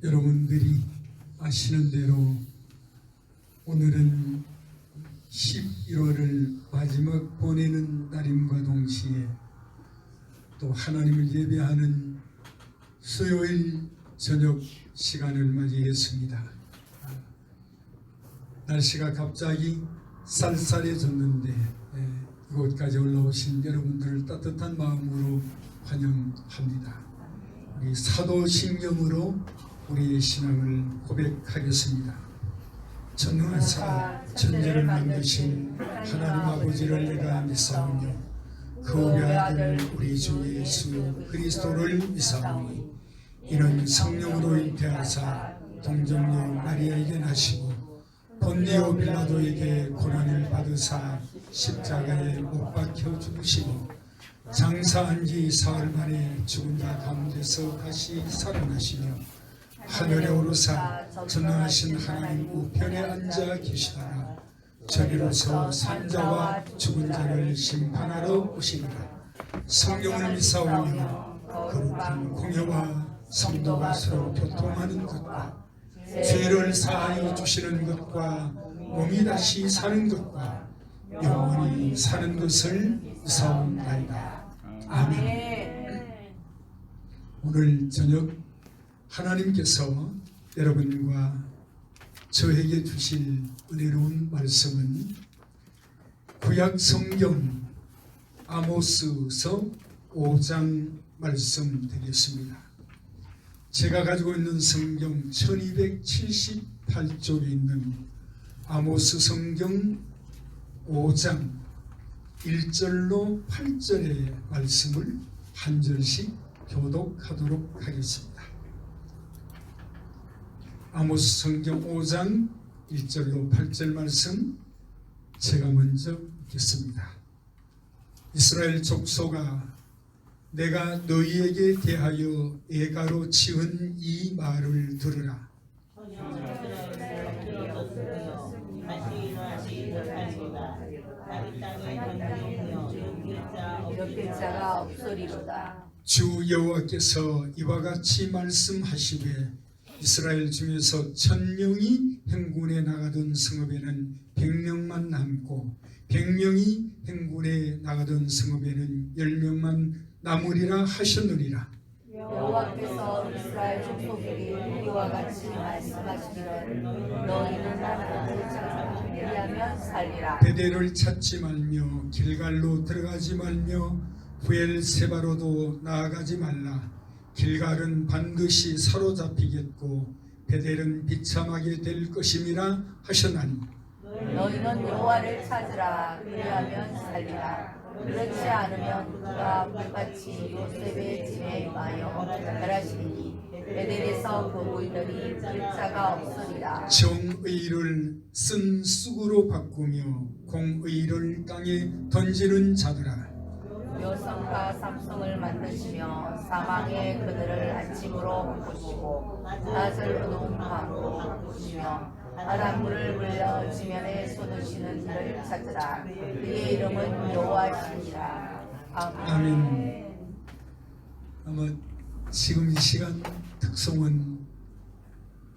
여러분들이 아시는 대로 오늘은 11월을 마지막 보내는 날임과 동시에 또 하나님을 예배하는 수요일 저녁 시간을 맞이했습니다. 날씨가 갑자기 쌀쌀해졌는데 이곳까지 올라오신 여러분들을 따뜻한 마음으로 환영합니다. 우리 사도신경으로 우리의 신앙을 고백하겠습니다. 전능하사 천지를 만드신 하나님 아버지를 내가 믿사오며 그 외아들 우리 주 예수 그리스도를 믿사오니 이는 성령으로 잉태하사 동정녀 마리아에게 나시고 본디오 빌라도에게 고난을 받으사 십자가에 못 박혀 죽으시고 장사한 지 사흘 만에 죽은 자 가운데서 다시 살아나시며 하늘에 오르사 전능하신 하나님 우편에 앉아 계시다가 저리로서 산자와 죽은 자를 심판하러 오시리라. 성령을 믿사오며 거룩한 공회와 성도가 서로 교통하는 것과 죄를 사하여 주시는 것과 몸이 다시 사는 것과 영원히 사는 것을 믿사옵나이다. 아멘. 오늘 저녁 하나님께서 여러분과 저에게 주실 은혜로운 말씀은 구약 성경 아모스서 5장 말씀 되겠습니다. 제가 가지고 있는 성경 1278쪽에 있는 아모스 성경 5장 1절로 8절의 말씀을 한 절씩 교독하도록 하겠습니다. 아모스 성경 5장 1절로 8절 말씀 제가 먼저 읽겠습니다. 이스라엘 족속아, 내가 너희에게 대하여 애가로 지은 이 말을 들으라. 자가 없으리로다. 주 여호와께서 이와 같이 말씀하시되 이스라엘 중에서 1000명이 행군에 나가던 성읍에는 100명만 남고 100명이 행군에 나가던 성읍에는 10명만 남으리라 하셨느니라. 여호와께서 이스라엘 족속에게 이와 같이 말씀하시기를 너희는 나를 찾으면 살리라. 베델을 찾지 말며 길갈로 들어가지 말며 부엘세바로도 나아가지 말라. 길갈은 반드시 사로잡히겠고 베델은 비참하게 될 것임이라 하셨나니 너희는 여호와를 찾으라. 그리하면 살리라. 그렇지 않으면 그가 불같이 요셉의 짐에 임하여 멸하시리니 베델에서 그 부인들이 길자가 없으리라. 정의를 쓴 쑥으로 바꾸며 공의를 땅에 던지는 자들아, 묘성과 삼성을 만드시며 사망에 그들을 아침으로 바꾸시고 낮을 어두운 밤으로 바꾸시며 바닷물을 불려 지면에 쏟으시는 이를 찾으라. 그의 이름은 여호와시니라. 아멘. 아마 지금 이 시간 특송은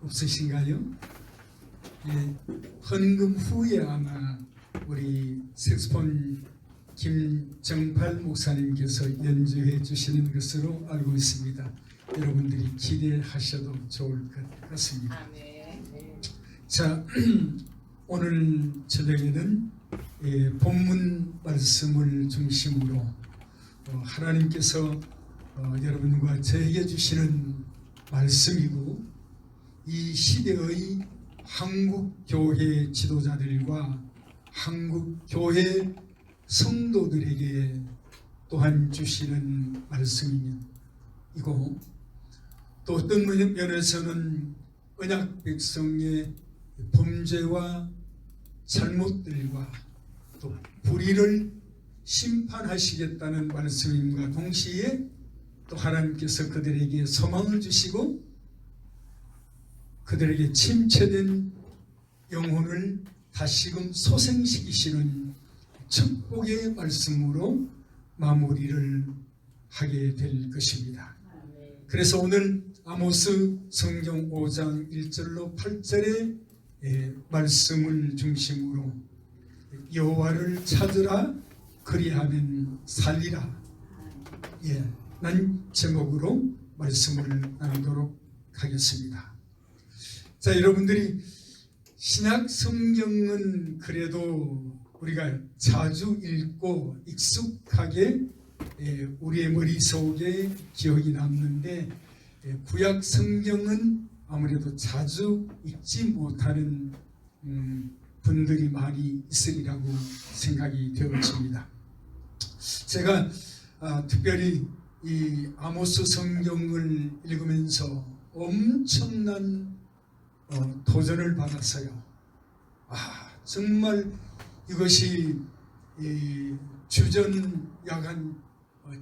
없으신가요? 헌금 후에 아마 우리 색소폰 김정팔 목사님께서 연주해 주시는 것으로 알고 있습니다. 여러분들이 기대하셔도 좋을 것 같습니다. 자, 오늘 저녁에는 본문 말씀을 중심으로 하나님께서 여러분과 저에게 주시는 말씀이고 이 시대의 한국교회 지도자들과 한국교회 성도들에게 또한 주시는 말씀이고 또 어떤 면에서는 언약 백성의 범죄와 잘못들과 또 불의를 심판하시겠다는 말씀임과 동시에 또 하나님께서 그들에게 소망을 주시고 그들에게 침체된 영혼을 다시금 소생시키시는 축복의 말씀으로 마무리를 하게 될 것입니다. 그래서 오늘 아모스 성경 5장 1절로 8절의 말씀을 중심으로 여호와를 찾으라 그리하면 살리라, 난 제목으로 말씀을 나누도록 하겠습니다. 자, 여러분들이 신약 성경은 그래도 우리가 자주 읽고 익숙하게 우리의 머릿속에 기억이 남는데, 구약 성경은 아무래도 자주 읽지 못하는 분들이 많이 있으리라고 생각이 되어집니다. 제가 특별히 이 아모스 성경을 읽으면서 엄청난 도전을 받았어요. 정말 이것이 주전 약 한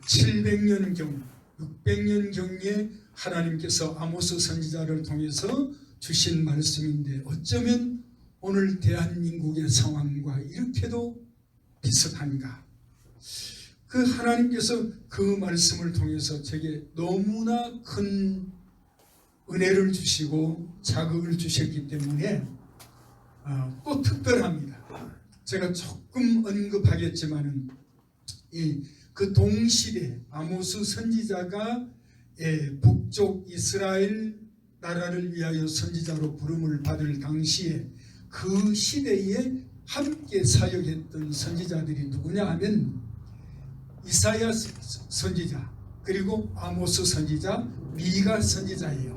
700년경, 600년경에 하나님께서 아모스 선지자를 통해서 주신 말씀인데, 어쩌면 오늘 대한민국의 상황과 이렇게도 비슷한가. 그 하나님께서 그 말씀을 통해서 제게 너무나 큰 은혜를 주시고 자극을 주셨기 때문에 또 특별합니다. 제가 조금 언급하겠지만은 그 동시대 아모스 선지자가 북쪽 이스라엘 나라를 위하여 선지자로 부름을 받을 당시에 그 시대에 함께 사역했던 선지자들이 누구냐 하면 이사야 선지자, 그리고 아모스 선지자, 미가 선지자예요.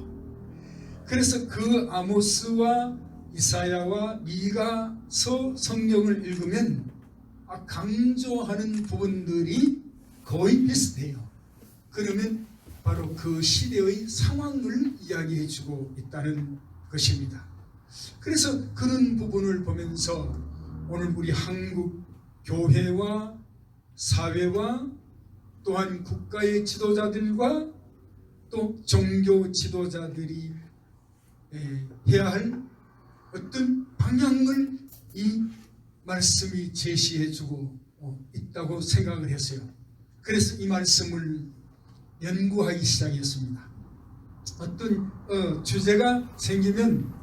그래서 그 아모스와 이사야와 미가서 성경을 읽으면 강조하는 부분들이 거의 비슷해요. 그러면 바로 그 시대의 상황을 이야기해주고 있다는 것입니다. 그래서 그런 부분을 보면서 오늘 우리 한국 교회와 사회와 또한 국가의 지도자들과 또 종교 지도자들이 해야 할 어떤 방향을 이 말씀이 제시해주고 있다고 생각을 했어요. 그래서 이 말씀을 연구하기 시작했습니다. 어떤 주제가 생기면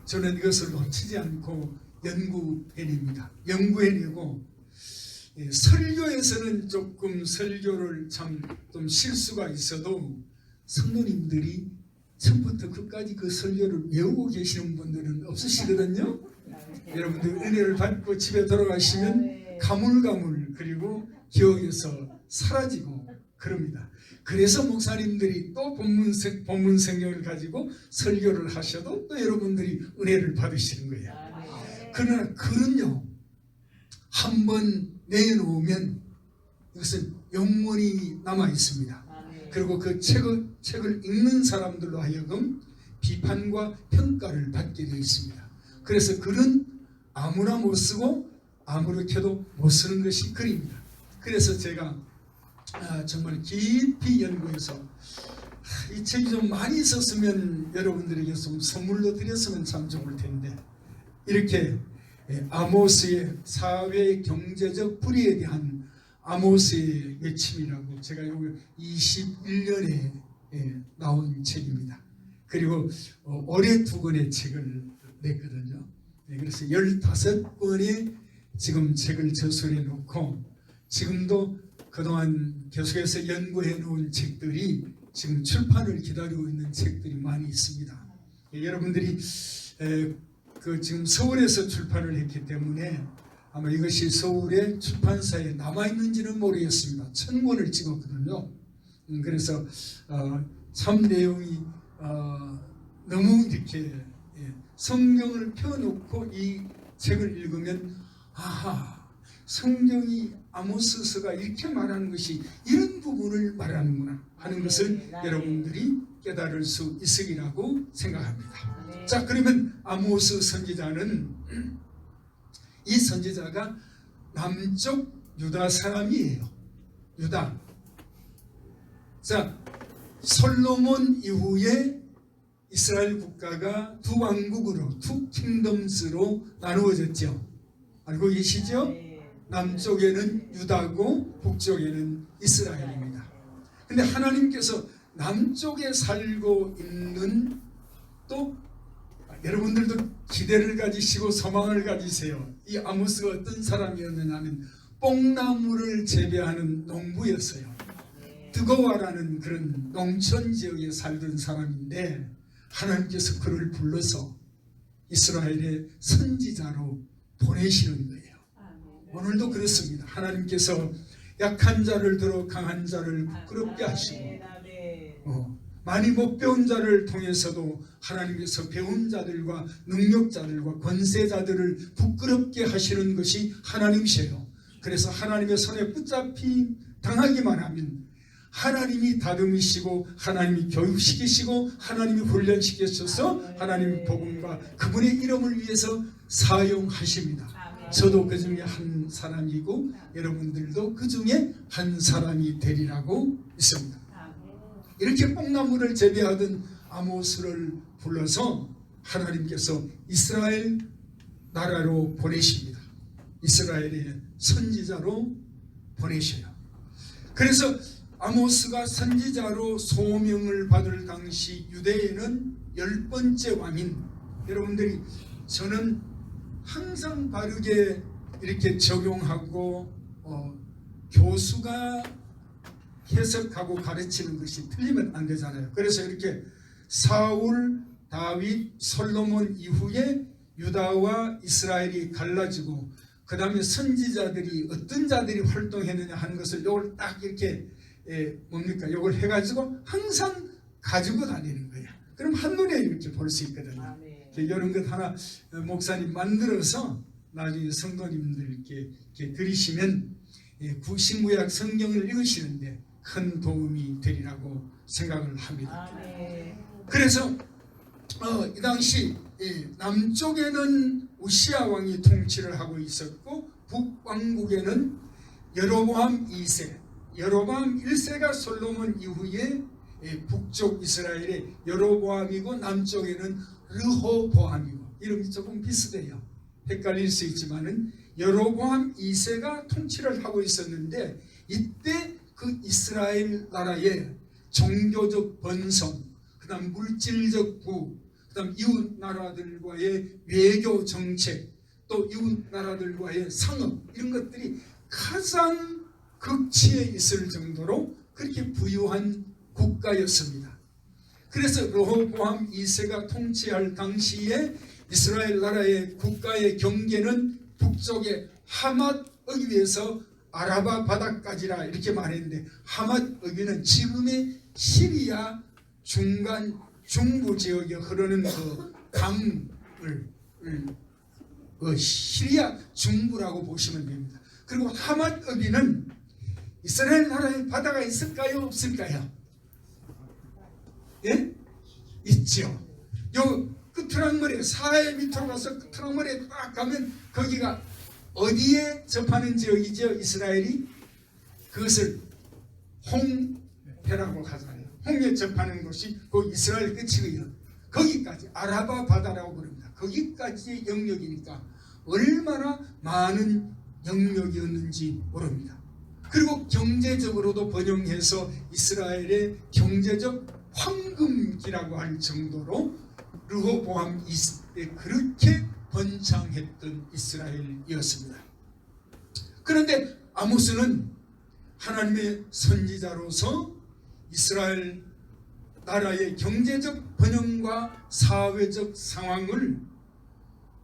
저는 이것을 놓치지 않고 연구해냅니다. 연구해내고 설교에서는 조금 설교를 좀 실수가 있어도 성도님들이 처음부터 끝까지 그 설교를 외우고 계시는 분들은 없으시거든요. 여러분들 은혜를 받고 집에 돌아가시면 가물가물, 그리고 기억에서 사라지고 그럽니다. 그래서 목사님들이 또 본문 성경을 가지고 설교를 하셔도 또 여러분들이 은혜를 받으시는 거예요. 그러나 글은요, 한번 내놓으면 이것은 영원히 남아 있습니다. 그리고 그 책을 읽는 사람들로 하여금 비판과 평가를 받게 되어 있습니다. 그래서 글은 아무나 못 쓰고 아무렇게도 못 쓰는 것이 글입니다. 그래서 제가 정말 깊이 연구해서 이 책이 좀 많이 있었으면 여러분들에게 좀 선물로 드렸으면 참 좋을 텐데, 이렇게 아모스의 사회 경제적 불의에 대한 아모스의 외침이라고 제가 여기 21년에 나온 책입니다. 그리고 올해 2권의 책을 냈거든요. 그래서 15권의 지금 책을 저술해 놓고, 지금도 그동안 계속해서 연구해 놓은 책들이 지금 출판을 기다리고 있는 책들이 많이 있습니다. 여러분들이 지금 서울에서 출판을 했기 때문에 아마 이것이 서울의 출판사에 남아있는지는 모르겠습니다. 1000권을 찍었거든요. 그래서 참 내용이 너무 이렇게 성경을 펴놓고 이 책을 읽으면 성경이 아모스서가 이렇게 말하는 것이 이런 부분을 말하는구나 하는 것을 여러분들이 깨달을 수 있으리라고 생각합니다. 자, 그러면 아모스 선지자는, 이 선지자가 남쪽 유다 사람이에요. 유다. 자, 솔로몬 이후에 이스라엘 국가가 두 왕국으로, 투 킹덤스로 나누어졌죠. 알고 계시죠? 남쪽에는 유다고 북쪽에는 이스라엘입니다. 근데 하나님께서 남쪽에 살고 있는 또 여러분들도 기대를 가지시고 소망을 가지세요. 이 아모스가 어떤 사람이었느냐면 뽕나무를 재배하는 농부였어요. 드고와라는 그런 농촌 지역에 살던 사람인데 하나님께서 그를 불러서 이스라엘의 선지자로 보내시는 거예요. 오늘도 그렇습니다. 하나님께서 약한 자를 들어 강한 자를 부끄럽게 하시고 많이 못 배운 자를 통해서도 하나님께서 배운 자들과 능력자들과 권세자들을 부끄럽게 하시는 것이 하나님이세요. 그래서 하나님의 손에 붙잡히 당하기만 하면 하나님이 다듬으시고 하나님이 교육시키시고 하나님이 훈련시키셔서 하나님 복음과 그분의 이름을 위해서 사용하십니다. 저도 그 중에 한 사람이고 여러분들도 그 중에 한 사람이 되리라고 있습니다. 이렇게 뽕나무를 재배하던 아모스를 불러서 하나님께서 이스라엘 나라로 보내십니다. 이스라엘의 선지자로 보내셔요. 그래서 아모스가 선지자로 소명을 받을 당시 유대에는 10번째 왕인, 여러분들이 저는 항상 바르게 이렇게 적용하고 교수가 해석하고 가르치는 것이 틀리면 안 되잖아요. 그래서 이렇게 사울, 다윗, 솔로몬 이후에 유다와 이스라엘이 갈라지고 그 다음에 선지자들이 어떤 자들이 활동했느냐 하는 것을 이걸 딱 이렇게 뭡니까? 이걸 해가지고 항상 가지고 다니는 거예요. 그럼 한눈에 이렇게 볼 수 있거든요. 이런 것 하나 목사님 만들어서 나중에 성도님들께 이렇게 드리시면 신구약 성경을 읽으시는데 큰 도움이 되리라고 생각을 합니다. 그래서 이 당시 남쪽에는 우시아 왕이 통치를 하고 있었고 북왕국에는 여로보암 2세, 여로보암 1세가 솔로몬 이후에 북쪽 이스라엘의 여로보암이고 남쪽에는 르호보암이고 이름이 조금 비슷해요. 헷갈릴 수 있지만은 여로보암 2세가 통치를 하고 있었는데 이때 그 이스라엘 나라의 종교적 번성, 그다음 물질적 부, 그다음 이웃 나라들과의 외교 정책, 또 이웃 나라들과의 상업 이런 것들이 가장 극치에 있을 정도로 그렇게 부유한 국가였습니다. 그래서 르호보암 2세가 통치할 당시에 이스라엘 나라의 국가의 경계는 북쪽의 하맛 어귀에서 아라바 바다까지라 이렇게 말했는데 하맛 어귀는 지금의 시리아 중간 중부 지역에 흐르는 그 강을 시리아 중부라고 보시면 됩니다. 그리고 하맛 어귀는 이스라엘 나라에 바다가 있을까요? 없을까요? 예? 있죠. 요 끝트랑머리 사해 밑으로 가서 끝트랑머리에 딱 가면 거기가 어디에 접하는 지역이죠? 이스라엘이 그것을 홍해라고 하잖아요. 홍해 접하는 곳이 그 이스라엘 끝이고요. 거기까지 아라바 바다라고 부릅니다. 거기까지의 영역이니까 얼마나 많은 영역이었는지 모릅니다. 그리고 경제적으로도 번영해서 이스라엘의 경제적 황금기라고 할 정도로 르호보암 2세 그렇게 번창했던 이스라엘이었습니다. 그런데 아모스는 하나님의 선지자로서 이스라엘 나라의 경제적 번영과 사회적 상황을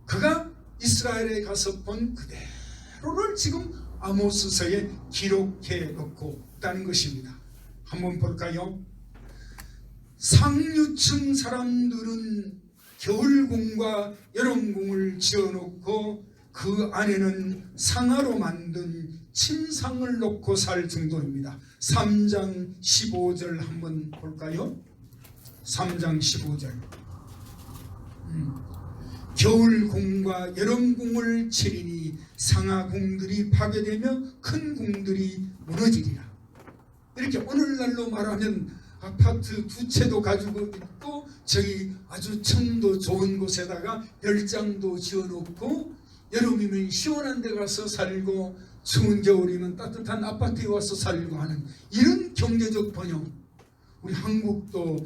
그가 이스라엘에 가서 본 그대로를 지금 아모스서에 기록해 놓고 있다는 것입니다. 한번 볼까요? 상류층 사람들은 겨울궁과 여름궁을 지어놓고 그 안에는 상아로 만든 침상을 놓고 살 정도입니다. 3장 15절 한번 볼까요? 3장 15절 겨울궁과 여름궁을 치리니 상하궁들이 파괴되며 큰 궁들이 무너지리라. 이렇게 오늘날로 말하면 아파트 2채도 가지고 있고 저기 아주 청도 좋은 곳에다가 별장도 지어놓고 여름이면 시원한 데 가서 살고 추운 겨울이면 따뜻한 아파트에 와서 살고 하는 이런 경제적 번영, 우리 한국도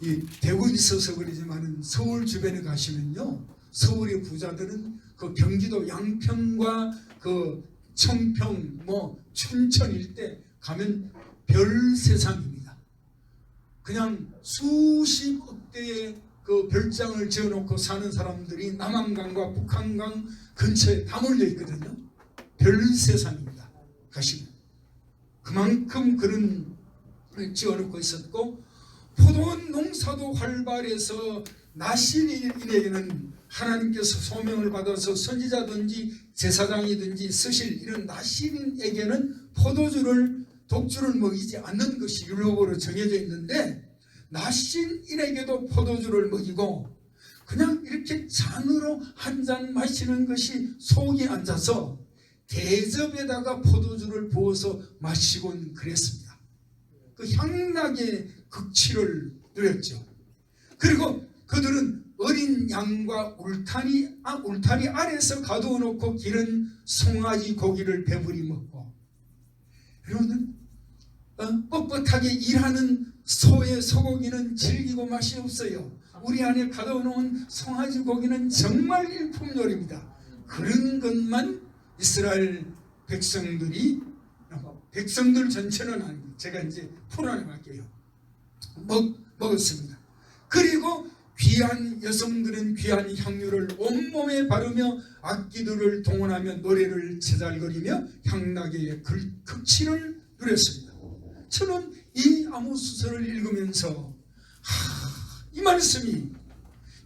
이 대구에 있어서 그러지만은 서울 주변에 가시면요, 서울의 부자들은 그 경기도 양평과 그 청평, 뭐 춘천 일대 가면 별 세상입니다. 그냥 수십억 대의 그 별장을 지어놓고 사는 사람들이 남한강과 북한강 근처에 다 몰려 있거든요. 별 세상입니다. 가시면 그만큼 그런 지어놓고 있었고, 포도원 농사도 활발해서 나시인에게는 하나님께서 소명을 받아서 선지자든지 제사장이든지 쓰실 이런 나시인에게는 포도주를 독주를 먹이지 않는 것이 율법으로 정해져 있는데, 나시인에게도 포도주를 먹이고 그냥 이렇게 잔으로 한 잔 마시는 것이 속이 앉아서 대접에다가 포도주를 부어서 마시곤 그랬습니다. 그 향락의 극치를 누렸죠. 그리고 그들은 어린 양과 울타리 아래서 가두어 놓고 기른 송아지 고기를 배부리 먹고, 여러분들 뻣뻣하게 일하는 소의 소고기는 질기고 맛이 없어요. 우리 안에 가둬 놓은 송아지 고기는 정말 일품 요리입니다. 그런 것만 이스라엘 백성들 전체는 아니고 제가 이제 풀어나갈게요. 먹었습니다. 그리고 귀한 여성들은 귀한 향유를 온몸에 바르며 악기들을 동원하며 노래를 제잘거리며 향락의 극치를 누렸습니다. 저는 이 아모스서를 읽으면서 이 말씀이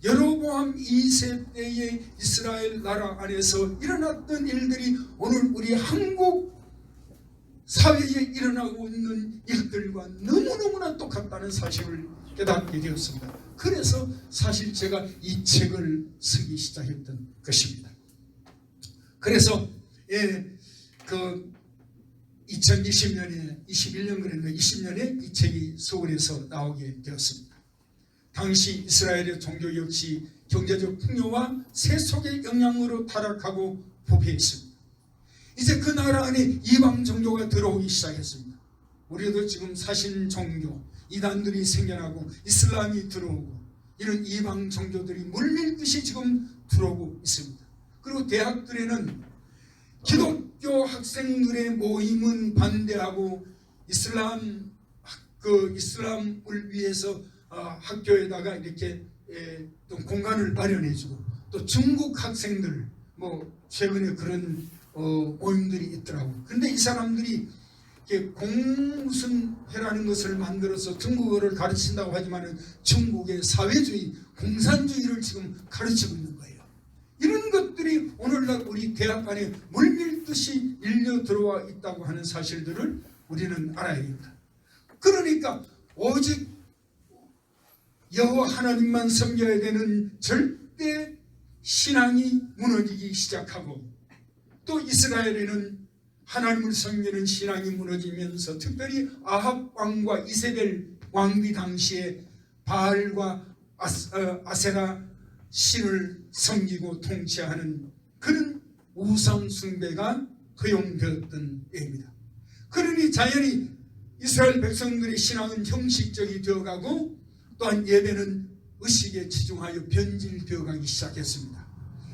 여로보암 2세 때의 이스라엘 나라 안에서 일어났던 일들이 오늘 우리 한국 사회에 일어나고 있는 일들과 너무너무나 똑같다는 사실을 깨닫게 되었습니다. 그래서 사실 제가 이 책을 쓰기 시작했던 것입니다. 그래서 2020년에 21년 그랬는데 20년에 이 책이 서울에서 나오게 되었습니다. 당시 이스라엘의 종교 역시 경제적 풍요와 세속의 영향으로 타락하고 부패했습니다. 이제 그 나라 안에 이방 종교가 들어오기 시작했습니다. 우리도 지금 사신 종교, 이단들이 생겨나고 이슬람이 들어오고 이런 이방 종교들이 물밀듯이 지금 들어오고 있습니다. 그리고 대학들에는 기독교 학생들의 모임은 반대하고 이슬람을 위해서 학교에다가 이렇게 또 공간을 마련해주고, 또 중국 학생들 최근에 그런 모임들이 있더라고요. 그런데 이 사람들이 무슨 회라는 것을 만들어서 중국어를 가르친다고 하지만 중국의 사회주의, 공산주의를 지금 가르치고 있는 거예요. 이런 것들이 오늘날 우리 대학 안에 물밀듯이 일려 들어와 있다고 하는 사실들을 우리는 알아야 됩니다. 그러니까 오직 여호와 하나님만 섬겨야 되는 절대 신앙이 무너지기 시작하고, 또 이스라엘에는 하나님을 섬기는 신앙이 무너지면서 특별히 아합 왕과 이세벨 왕비 당시에 바알과 아세라 신을 섬기고 통치하는 그런 우상 숭배가 허용되었던 때입니다. 그러니 자연히 이스라엘 백성들의 신앙은 형식적이 되어가고, 또한 예배는 의식에 치중하여 변질되어 가기 시작했습니다.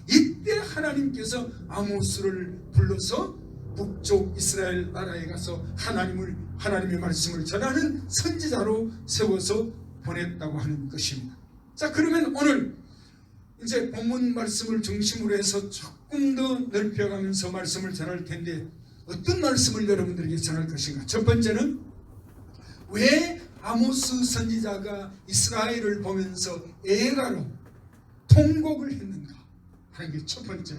이때 하나님께서 아모스를 불러서 북쪽 이스라엘 나라에 가서 하나님의 말씀을 전하는 선지자로 세워서 보냈다고 하는 것입니다. 자, 그러면 오늘 이제 본문 말씀을 중심으로 해서 조금 더 넓혀가면서 말씀을 전할 텐데, 어떤 말씀을 여러분들에게 전할 것인가? 첫 번째는 왜 아모스 선지자가 이스라엘을 보면서 애가로 통곡을 했는가 하는 게 첫 번째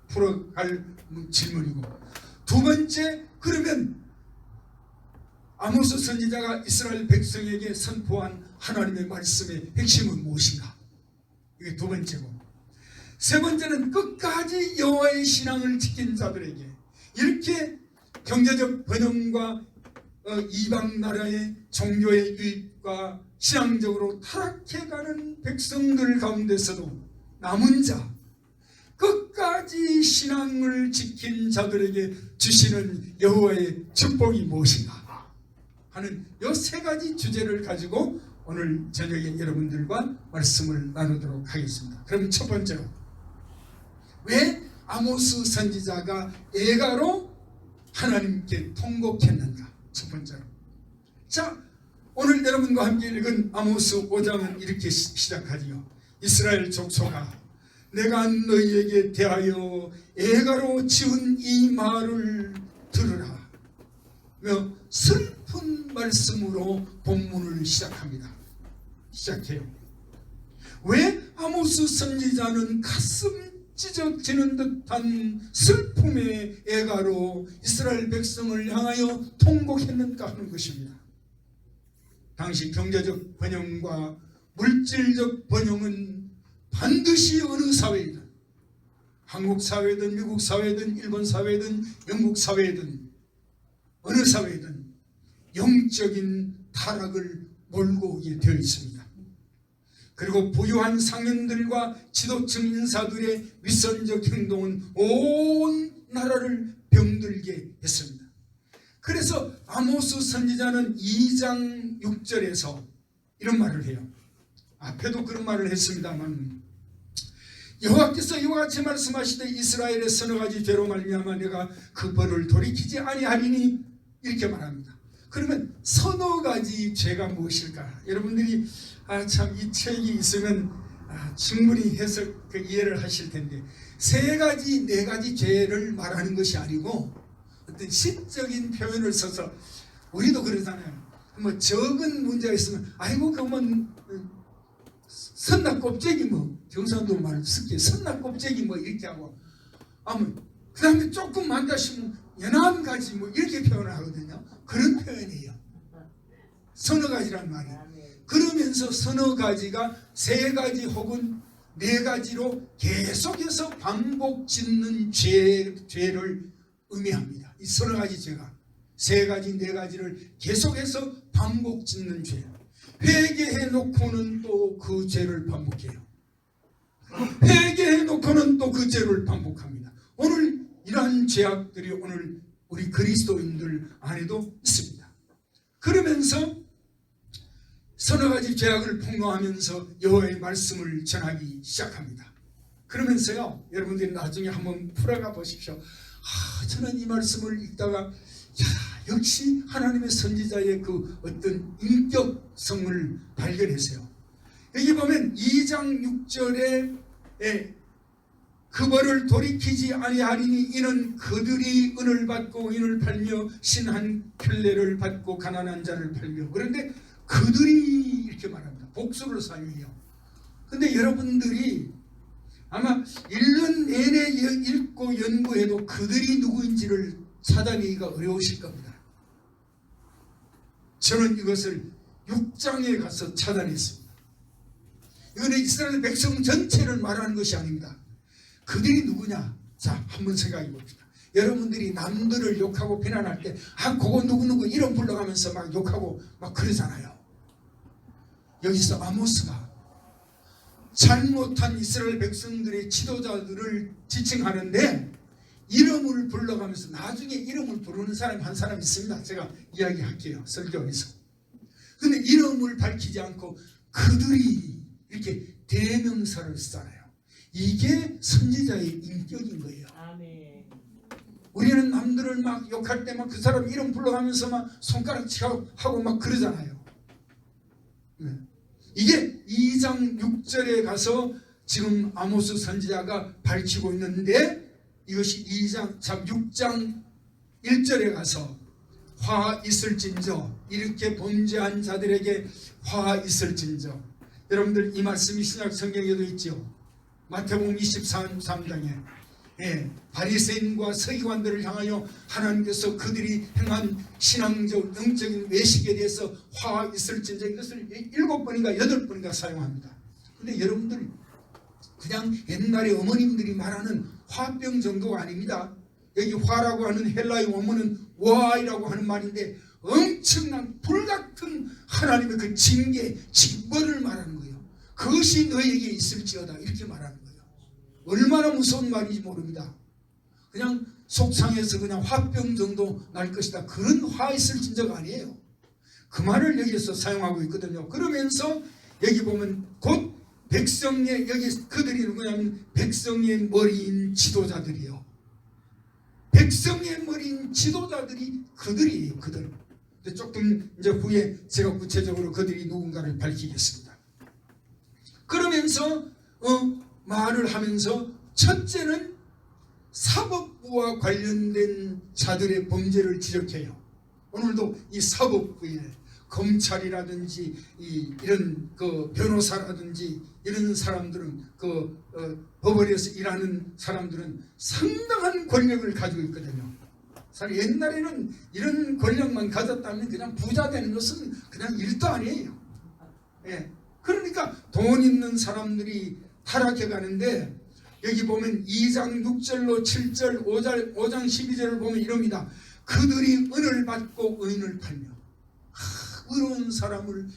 풀어갈 질문이고, 두 번째, 그러면 아모스 선지자가 이스라엘 백성에게 선포한 하나님의 말씀의 핵심은 무엇인가? 이게 두 번째고, 세 번째는 끝까지 여호와의 신앙을 지킨 자들에게, 이렇게 경제적 번영과 이방 나라의 종교의 유입과 신앙적으로 타락해가는 백성들 가운데서도 남은 자, 끝까지 신앙을 지킨 자들에게 주시는 여호와의 축복이 무엇인가? 하는 이 세 가지 주제를 가지고 오늘 저녁에 여러분들과 말씀을 나누도록 하겠습니다. 그럼 첫 번째로, 왜 아모스 선지자가 애가로 하나님께 통곡했는가? 첫 번째로. 자, 오늘 여러분과 함께 읽은 아모스 5장은 이렇게 시작하지요. 이스라엘 족속아, 내가 너희에게 대하여 애가로 지은 이 말을 들으라 며 슬픈 말씀으로 본문을 시작해요. 왜 아모스 선지자는 가슴 찢어지는 듯한 슬픔의 애가로 이스라엘 백성을 향하여 통곡했는가 하는 것입니다. 당시 경제적 번영과 물질적 번영은 반드시 어느 사회이든, 한국 사회든 미국 사회든 일본 사회든 영국 사회든 어느 사회든 영적인 타락을 몰고 오게 되어 있습니다. 그리고 부유한 상인들과 지도층 인사들의 위선적 행동은 온 나라를 병들게 했습니다. 그래서 아모스 선지자는 2장 6절에서 이런 말을 해요. 앞에도 그런 말을 했습니다만, 여호와께서 이와 같이 말씀하시되 이스라엘의 서너 가지 죄로 말미암아 내가 그 벌을 돌이키지 아니하리니, 이렇게 말합니다. 그러면 서너 가지 죄가 무엇일까? 여러분들이 참 이 책이 있으면 충분히 해석 이해를 하실 텐데, 세 가지 네 가지 죄를 말하는 것이 아니고 어떤 시적인 표현을 써서, 우리도 그러잖아요. 뭐 적은 문제가 있으면 아이고 그러면 선나 껍데기 뭐, 경상도 말 쓸게 선나 껍데기 뭐 이렇게 하고, 그 다음에 조금 많다 싶으면 연한 가지 뭐 이렇게 표현을 하거든요. 그런 표현이에요. 서너 가지란 말이. 그러면서 서너 가지가 세 가지 혹은 네 가지로 계속해서 반복 짓는 죄를 의미합니다. 이 서너 가지 죄가 세 가지 네 가지를 계속해서 반복 짓는 죄. 회개해 놓고는 또 그 죄를 반복해요. 회개해 놓고는 또 그 죄를 반복합니다. 오늘 이러한 죄악들이 오늘 우리 그리스도인들 안에도 있습니다. 그러면서 서너 가지 죄악을 폭로하면서 여호와의 말씀을 전하기 시작합니다. 그러면서요, 여러분들이 나중에 한번 풀어가 보십시오. 저는 이 말씀을 읽다가 역시 하나님의 선지자의 그 어떤 인격성을 발견했어요. 여기 보면 2장 6절에 그 벌을 돌이키지 아니하리니 이는 그들이 은을 받고 인을 팔며 신한 필레를 받고 가난한 자를 팔며, 그런데 그들이 이렇게 말합니다. 복수를 사용해요. 근데 여러분들이 아마 1년 내내 읽고 연구해도 그들이 누구인지를 찾아내기가 어려우실 겁니다. 저는 이것을 6장에 가서 찾아냈습니다. 이거는 이스라엘 백성 전체를 말하는 것이 아닙니다. 그들이 누구냐? 자, 한번 생각해 봅시다. 여러분들이 남들을 욕하고 비난할 때 그거 누구누구 이름 불러가면서 막 욕하고 막 그러잖아요. 여기서 아모스가 잘못한 이스라엘 백성들의 지도자들을 지칭하는데 이름을 불러가면서, 나중에 이름을 부르는 사람이 한 사람 있습니다. 제가 이야기할게요, 설교에서. 근데 이름을 밝히지 않고 그들이 이렇게 대명사를 쓰잖아요. 이게 선지자의 인격인 거예요. 아멘. 우리는 남들을 막 욕할 때 막 그 사람 이름 불러가면서 막 손가락 하고 막 그러잖아요. 네. 이게 2장 6절에 가서 지금 아모스 선지자가 밝히고 있는데, 이것이 6장 1절에 가서 화 있을진저, 이렇게 범죄한 자들에게 화 있을진저. 여러분들 이 말씀이 신약 성경에도 있죠. 마태복음 23장에 바리새인과 서기관들을 향하여 하나님께서 그들이 행한 신앙적 영적인 외식에 대해서 화 있을진저, 이것을 7번인가 8번인가 사용합니다. 근데 여러분들 그냥 옛날에 어머님들이 말하는 화병 정도가 아닙니다. 여기 화라고 하는 헬라의 원문은 와이라고 하는 말인데, 엄청난 불같은 하나님의 그 징계, 징벌을 말하는 거예요. 그것이 너에게 있을지어다, 이렇게 말하는 거예요. 얼마나 무서운 말인지 모릅니다. 그냥 속상해서 그냥 화병 정도 날 것이다, 그런 화 있을진저가 아니에요. 그 말을 여기서 사용하고 있거든요. 그러면서 여기 보면 곧 백성의, 여기 그들이 누구냐면 백성의 머리인 지도자들이요. 백성의 머리인 지도자들이 그들이에요. 그들. 조금 이제 후에 제가 구체적으로 그들이 누군가를 밝히겠습니다. 그러면서 말을 하면서 첫째는 사법부와 관련된 자들의 범죄를 지적해요. 오늘도 이 사법부에 검찰이라든지 이런 그 변호사라든지 이런 사람들은 법원에서 일하는 사람들은 상당한 권력을 가지고 있거든요. 사실 옛날에는 이런 권력만 가졌다면 그냥 부자 되는 것은 그냥 일도 아니에요. 예. 그러니까 돈 있는 사람들이 타락해 가는데 여기 보면 2장 6절로 7절 5장 12절을 보면 이럽니다. 그들이 은을 받고 의인을 팔며 의로운 사람을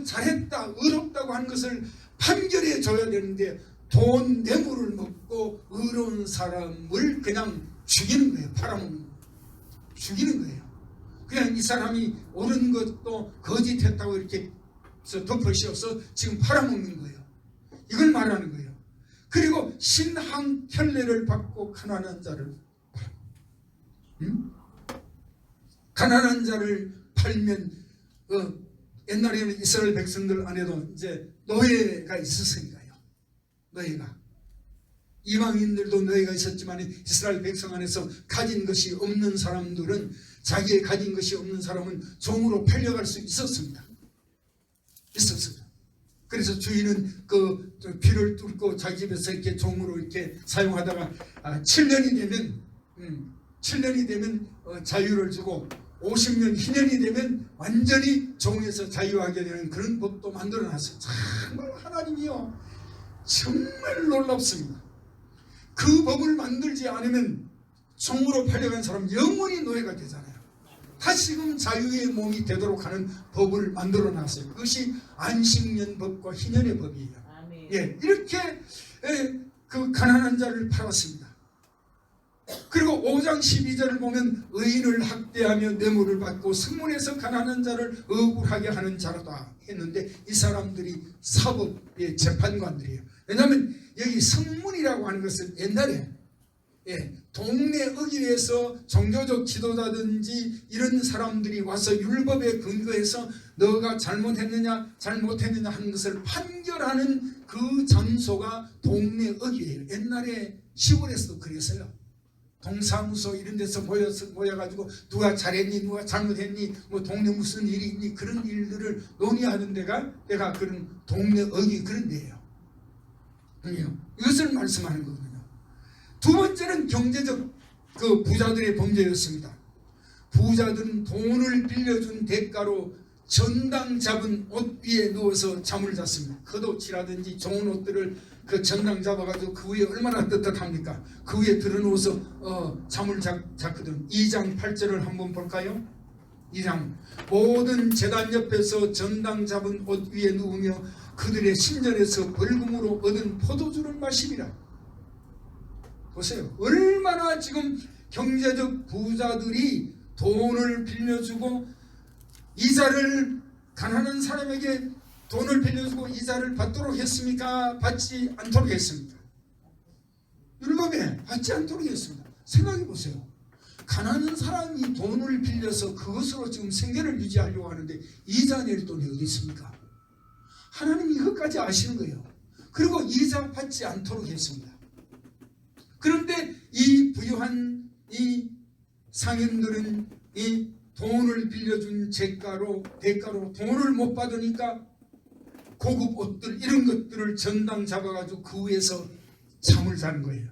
잘했다 의롭다고 하는 것을 판결해 줘야 되는데 돈 뇌물을 먹고 의로운 사람을 그냥 죽이는 거예요. 팔아먹는 거예요. 죽이는 거예요. 그냥 이 사람이 옳은 것도 거짓했다고 이렇게 덮어씌워서 지금 팔아먹는 거예요. 이걸 말하는 거예요. 그리고 신앙 혈례를 받고 가난한 자를 가난한 자를 팔면 옛날에는 이스라엘 백성들 안에도 이제 노예가 있었으니까요. 노예가 이방인들도 노예가 있었지만 이스라엘 백성 안에서 가진 것이 없는 사람들은 자기의 가진 것이 없는 사람은 종으로 팔려갈 수 있었습니다. 있었습니다. 그래서 주인은 그 피를 뚫고 자기 집에서 이렇게 종으로 이렇게 사용하다가 7년이 되면 자유를 주고 50년 희년이 되면 완전히 종에서 자유하게 되는 그런 법도 만들어 놨어요. 정말 하나님이요 정말 놀랍습니다. 그 법을 만들지 않으면 종으로 팔려간 사람 영원히 노예가 되잖아요. 다시금 자유의 몸이 되도록 하는 법을 만들어 놨어요. 그것이 안식년 법과 희년의 법이에요. 예, 이렇게 그 가난한 자를 팔았습니다. 그리고 5장 12절을 보면 의인을 학대하며 뇌물을 받고 성문에서 가난한 자를 억울하게 하는 자라다 했는데 이 사람들이 사법의 재판관들이에요. 왜냐하면 여기 성문이라고 하는 것은 옛날에 동네 의회에서 종교적 지도자든지 이런 사람들이 와서 율법에 근거해서 너가 잘못했느냐 하는 것을 판결하는 그 장소가 동네 의회예요. 옛날에 시골에서도 그랬어요. 동사무소 이런 데서 모여가지고 누가 잘했니 누가 잘못했니 뭐 동네 무슨 일이 있니 그런 일들을 논의하는 데가 그런 동네 의회 그런 데예요. 이것을 말씀하는 거거든요. 두 번째는 경제적 그 부자들의 범죄였습니다. 부자들은 돈을 빌려준 대가로 전당 잡은 옷 위에 누워서 잠을 잤습니다. 겉옷이라든지 좋은 옷들을 그 전당 잡아가지고 그 위에 얼마나 떳떳합니까? 그 위에 들어누워서 잠을 잤거든. 2장 8절을 한번 볼까요? 2장 모든 제단 옆에서 전당 잡은 옷 위에 누우며 그들의 신전에서 벌금으로 얻은 포도주를 마시리라. 보세요. 얼마나 지금 경제적 부자들이 돈을 빌려주고 이자를 가난한 사람에게 돈을 빌려주고 이자를 받도록 했습니까? 받지 않도록 했습니까? 율법에 받지 않도록 했습니다. 생각해 보세요. 가난한 사람이 돈을 빌려서 그것으로 지금 생계를 유지하려고 하는데 이자 낼 돈이 어디 있습니까? 하나님이 이것까지 아시는 거예요. 그리고 이자 받지 않도록 했습니다. 그런데 이 부유한 이 상인들은 이 돈을 빌려준 대가로 돈을 못 받으니까 고급 옷들 이런 것들을 전당 잡아가지고 그 위에서 잠을 자는 거예요.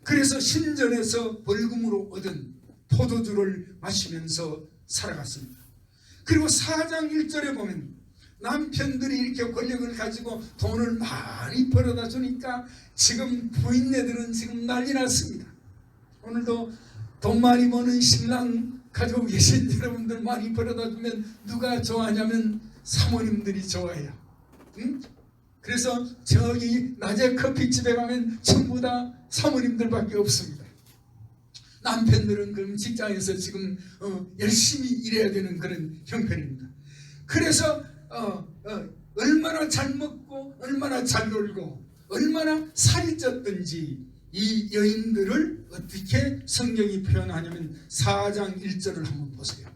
그래서 신전에서 벌금으로 얻은 포도주를 마시면서 살아갔습니다. 그리고 4장 1절에 보면 남편들이 이렇게 권력을 가지고 돈을 많이 벌어다 주니까 지금 부인네들은 지금 난리 났습니다. 오늘도 돈 많이 버는 신랑 가지고 계신 여러분들 많이 벌어다 주면 누가 좋아하냐면 사모님들이 좋아해요. 응? 그래서 저기 낮에 커피집에 가면 전부 다 사모님들밖에 없습니다. 남편들은 그럼 직장에서 지금 열심히 일해야 되는 그런 형편입니다. 그래서 얼마나 잘 먹고 얼마나 잘 놀고 얼마나 살이 쪘든지 이 여인들을 어떻게 성경이 표현하냐면 4장 1절을 한번 보세요.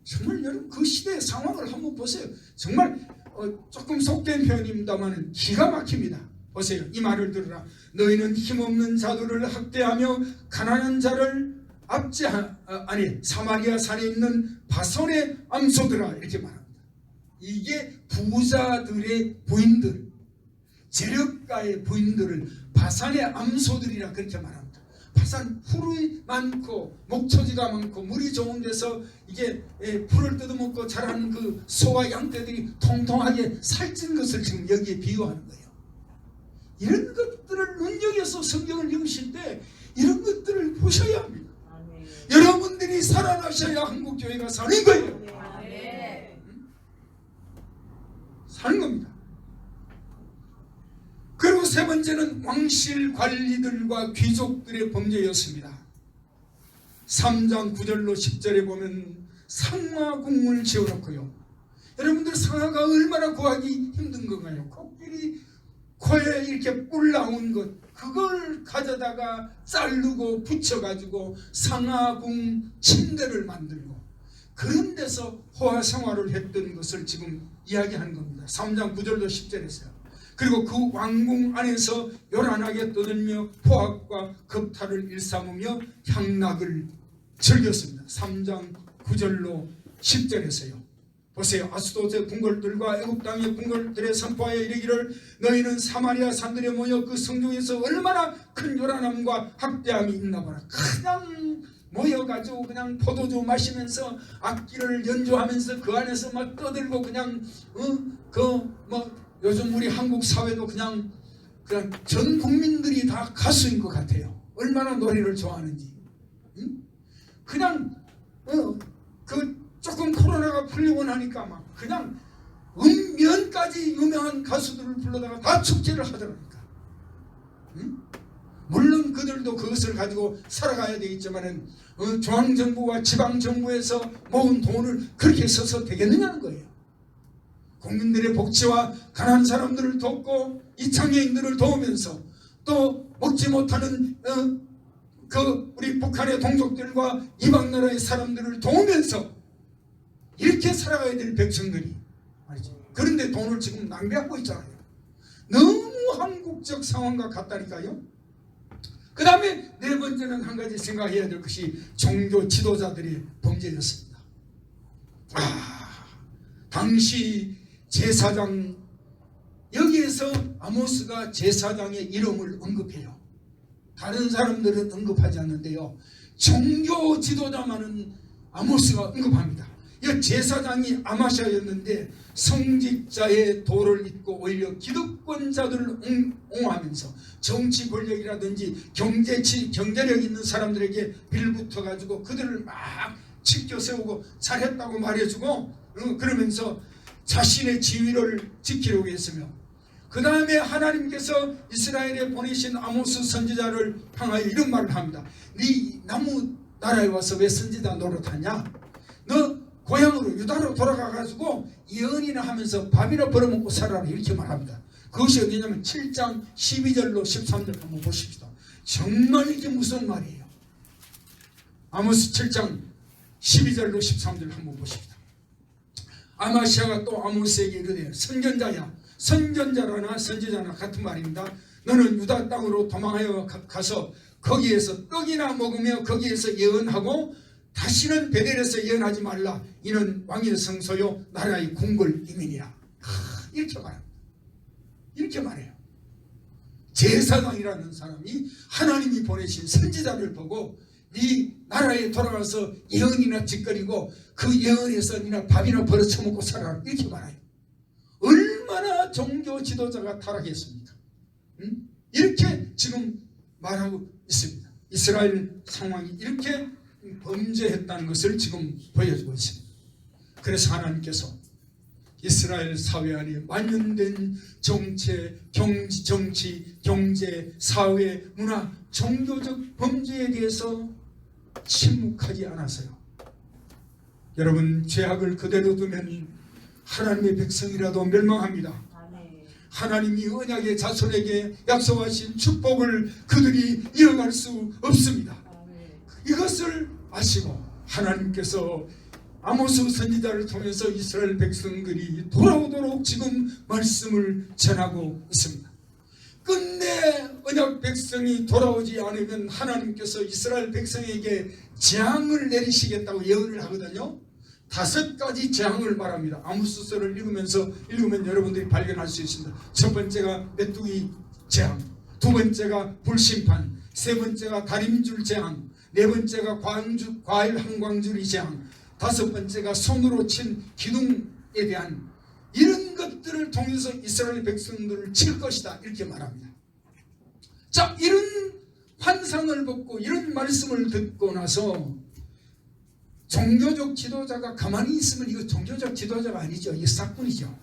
정말 여러분 그 시대의 상황을 한번 보세요. 정말 조금 속된 표현입니다만 기가 막힙니다. 보세요. 이 말을 들으라. 너희는 힘없는 자들을 학대하며 가난한 자를 사마리아 산에 있는 바손의 암소들아 이렇게 말합니다. 이게 부자들의 부인들, 재력가의 부인들을 바산의 암소들이라 그렇게 말합니다. 바산 풀이 많고 목초지가 많고 물이 좋은 데서 이게 풀을 뜯어먹고 자라는 그 소와 양떼들이 통통하게 살찐 것을 지금 여기에 비유하는 거예요. 이런 것들을 눈여겨서 성경을 읽으실 때 이런 것들을 보셔야 합니다. 여러분들이 살아나셔야 한국교회가 사는 거예요. 사는 겁니다. 그리고 세 번째는 왕실 관리들과 귀족들의 범죄였습니다. 3장 9절로 10절에 보면 상하궁을 지어놓고요. 여러분들 상하가 얼마나 구하기 힘든 건가요? 코끼리 코에 이렇게 뿔 나온 것 그걸 가져다가 자르고 붙여가지고 상하궁 침대를 만들고 그런 데서 호화 생활을 했던 것을 지금 이야기하는 겁니다. 3장 9절도 10절에서요. 그리고 그 왕궁 안에서 요란하게 떠들며 포악과 겁탈을 일삼으며 향락을 즐겼습니다. 3장 9절로 10절에서요. 보세요. 아스도트의 궁궐들과 애굽 땅의 궁궐들에 선포하여 이르기를 너희는 사마리아 산들에 모여 그 성중에서 얼마나 큰 요란함과 학대함이 있나 봐라. 그냥 모여가지고 그냥 포도주 마시면서 악기를 연주하면서 그 안에서 막 떠들고 그냥 요즘 우리 한국 사회도 그냥 전 국민들이 다 가수인 것 같아요. 얼마나 노래를 좋아하는지. 그냥 조금 코로나가 풀리고 나니까 막 그냥 음면까지 유명한 가수들을 불러다가 다 축제를 하더라니까. 물론 그들도 그것을 가지고 살아가야 되겠지만은 중앙정부와 지방정부에서 모은 돈을 그렇게 써서 되겠느냐는 거예요. 국민들의 복지와 가난한 사람들을 돕고 이 장애인들을 도우면서 또 먹지 못하는 우리 북한의 동족들과 이방 나라의 사람들을 도우면서 이렇게 살아가야 될 백성들이 말이죠. 그런데 돈을 지금 낭비하고 있잖아요. 너무 한국적 상황과 같다니까요. 그 다음에 네 번째는 한 가지 생각해야 될 것이 종교 지도자들의 범죄였습니다. 당시 제사장 여기에서 아모스가 제사장의 이름을 언급해요. 다른 사람들은 언급하지 않는데요. 종교 지도자만은 아모스가 언급합니다. 이 제사장이 아마샤였는데 성직자의 도를 잇고 오히려 기득권자들을 옹호하면서 정치 권력이라든지 경제력 있는 사람들에게 빌붙어 가지고 그들을 막 지켜 세우고 잘했다고 말해주고 그러면서 자신의 지위를 지키려고 했으며 그 다음에 하나님께서 이스라엘에 보내신 아모스 선지자를 향하여 이런 말을 합니다. 네 나무 나라에 와서 왜 선지자 노릇하냐? 너 고향으로 유다로 돌아가가지고 예언이나 하면서 밥이나 벌어먹고 살아라 이렇게 말합니다. 그것이 어디냐면 7장 12절로 13절 한번 보십시다. 정말 이게 무슨 말이에요? 아모스 7장 12절로 13절 한번 보십시다. 아마시아가 또 아모스에게 이르되 선견자야, 선견자라나 선지자나 같은 말입니다. 너는 유다 땅으로 도망하여 가서 거기에서 떡이나 먹으며 거기에서 예언하고 다시는 베델에서 예언하지 말라. 이는 왕의 성소요 나라의 궁궐이민이라. 이렇게 말합니다. 이렇게 말해요. 제사장이라는 사람이 하나님이 보내신 선지자를 보고 네 나라에 돌아가서 예언이나 짓거리고 그 예언에서 니나 밥이나 벌어쳐먹고 살아라 이렇게 말해요. 얼마나 종교 지도자가 타락했습니까? 이렇게 지금 말하고 있습니다. 이스라엘 상황이 이렇게 범죄했다는 것을 지금 보여주고 있습니다. 그래서 하나님께서 이스라엘 사회 안에 만연된 정치, 경제, 사회, 문화, 종교적 범죄에 대해서 침묵하지 않았어요. 여러분, 죄악을 그대로 두면 하나님의 백성이라도 멸망합니다. 하나님이 언약의 자손에게 약속하신 축복을 그들이 이어갈 수 없습니다. 이것을 아시고 하나님께서 아모스 선지자를 통해서 이스라엘 백성들이 돌아오도록 지금 말씀을 전하고 있습니다. 끝내 언약 백성이 돌아오지 않으면 하나님께서 이스라엘 백성에게 재앙을 내리시겠다고 예언을 하거든요. 5가지 재앙을 말합니다. 아모스서를 읽으면 여러분들이 발견할 수 있습니다. 첫 번째가 메뚜기 재앙, 두 번째가 불심판, 세 번째가 다림줄 재앙, 네 번째가 과일 한광줄이 재앙, 5번째가 손으로 친 기둥에 대한 이런 것들을 통해서 이스라엘 백성들을 칠 것이다, 이렇게 말합니다. 자, 이런 환상을 보고 이런 말씀을 듣고 나서 종교적 지도자가 가만히 있으면 이거 종교적 지도자가 아니죠. 이게 사건이죠.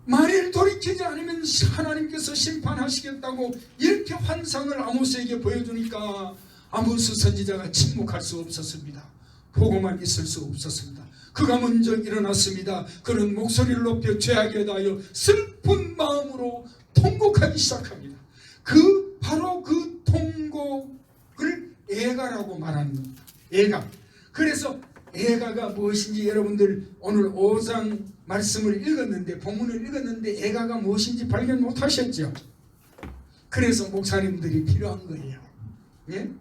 만일 돌이키지 않으면 하나님께서 심판하시겠다고 이렇게 환상을 아모스에게 보여주니까 아모스 선지자가 침묵할 수 없었습니다. 보고만 있을 수 없었습니다. 그가 먼저 일어났습니다. 그는 목소리를 높여 죄악에 대하여 슬픈 마음으로 통곡하기 시작합니다. 바로 그 통곡을 애가라고 말하는 겁니다. 애가. 그래서 애가가 무엇인지 여러분들 오늘 5장 말씀을 읽었는데, 본문을 읽었는데 애가가 무엇인지 발견 못하셨죠? 그래서 목사님들이 필요한 거예요. 예?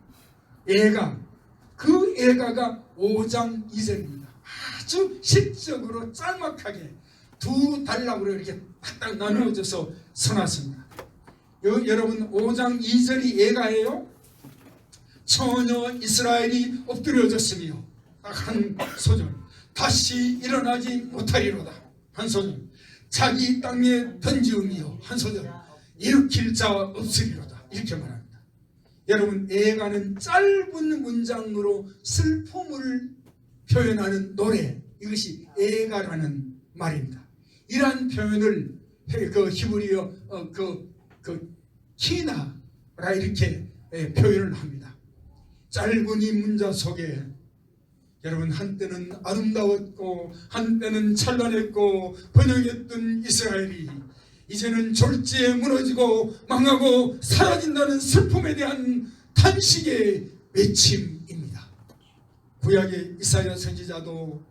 애가. 그 애가가 5장 2절입니다. 아주 시적으로 짤막하게 두 단락으로 이렇게 딱딱 나누어져서 써놨습니다. 여러분, 5장 2절이 애가예요. 처녀 이스라엘이 엎드려졌으며, 딱 한 소절. 다시 일어나지 못하리로다, 한 소절. 자기 땅에 던지우며, 한 소절. 일으킬 자 없으리로다, 이렇게 말합니다. 여러분, 애가는 짧은 문장으로 슬픔을 표현하는 노래, 이것이 애가라는 말입니다. 이러한 표현을 히브리어 키나라 이렇게 표현을 합니다. 짧은 이 문자 속에 여러분, 한때는 아름다웠고 한때는 찬란했고 번영했던 이스라엘이 이제는 졸지에 무너지고 망하고 사라진다는 슬픔에 대한 탄식의 외침입니다. 구약의 이사야 선지자도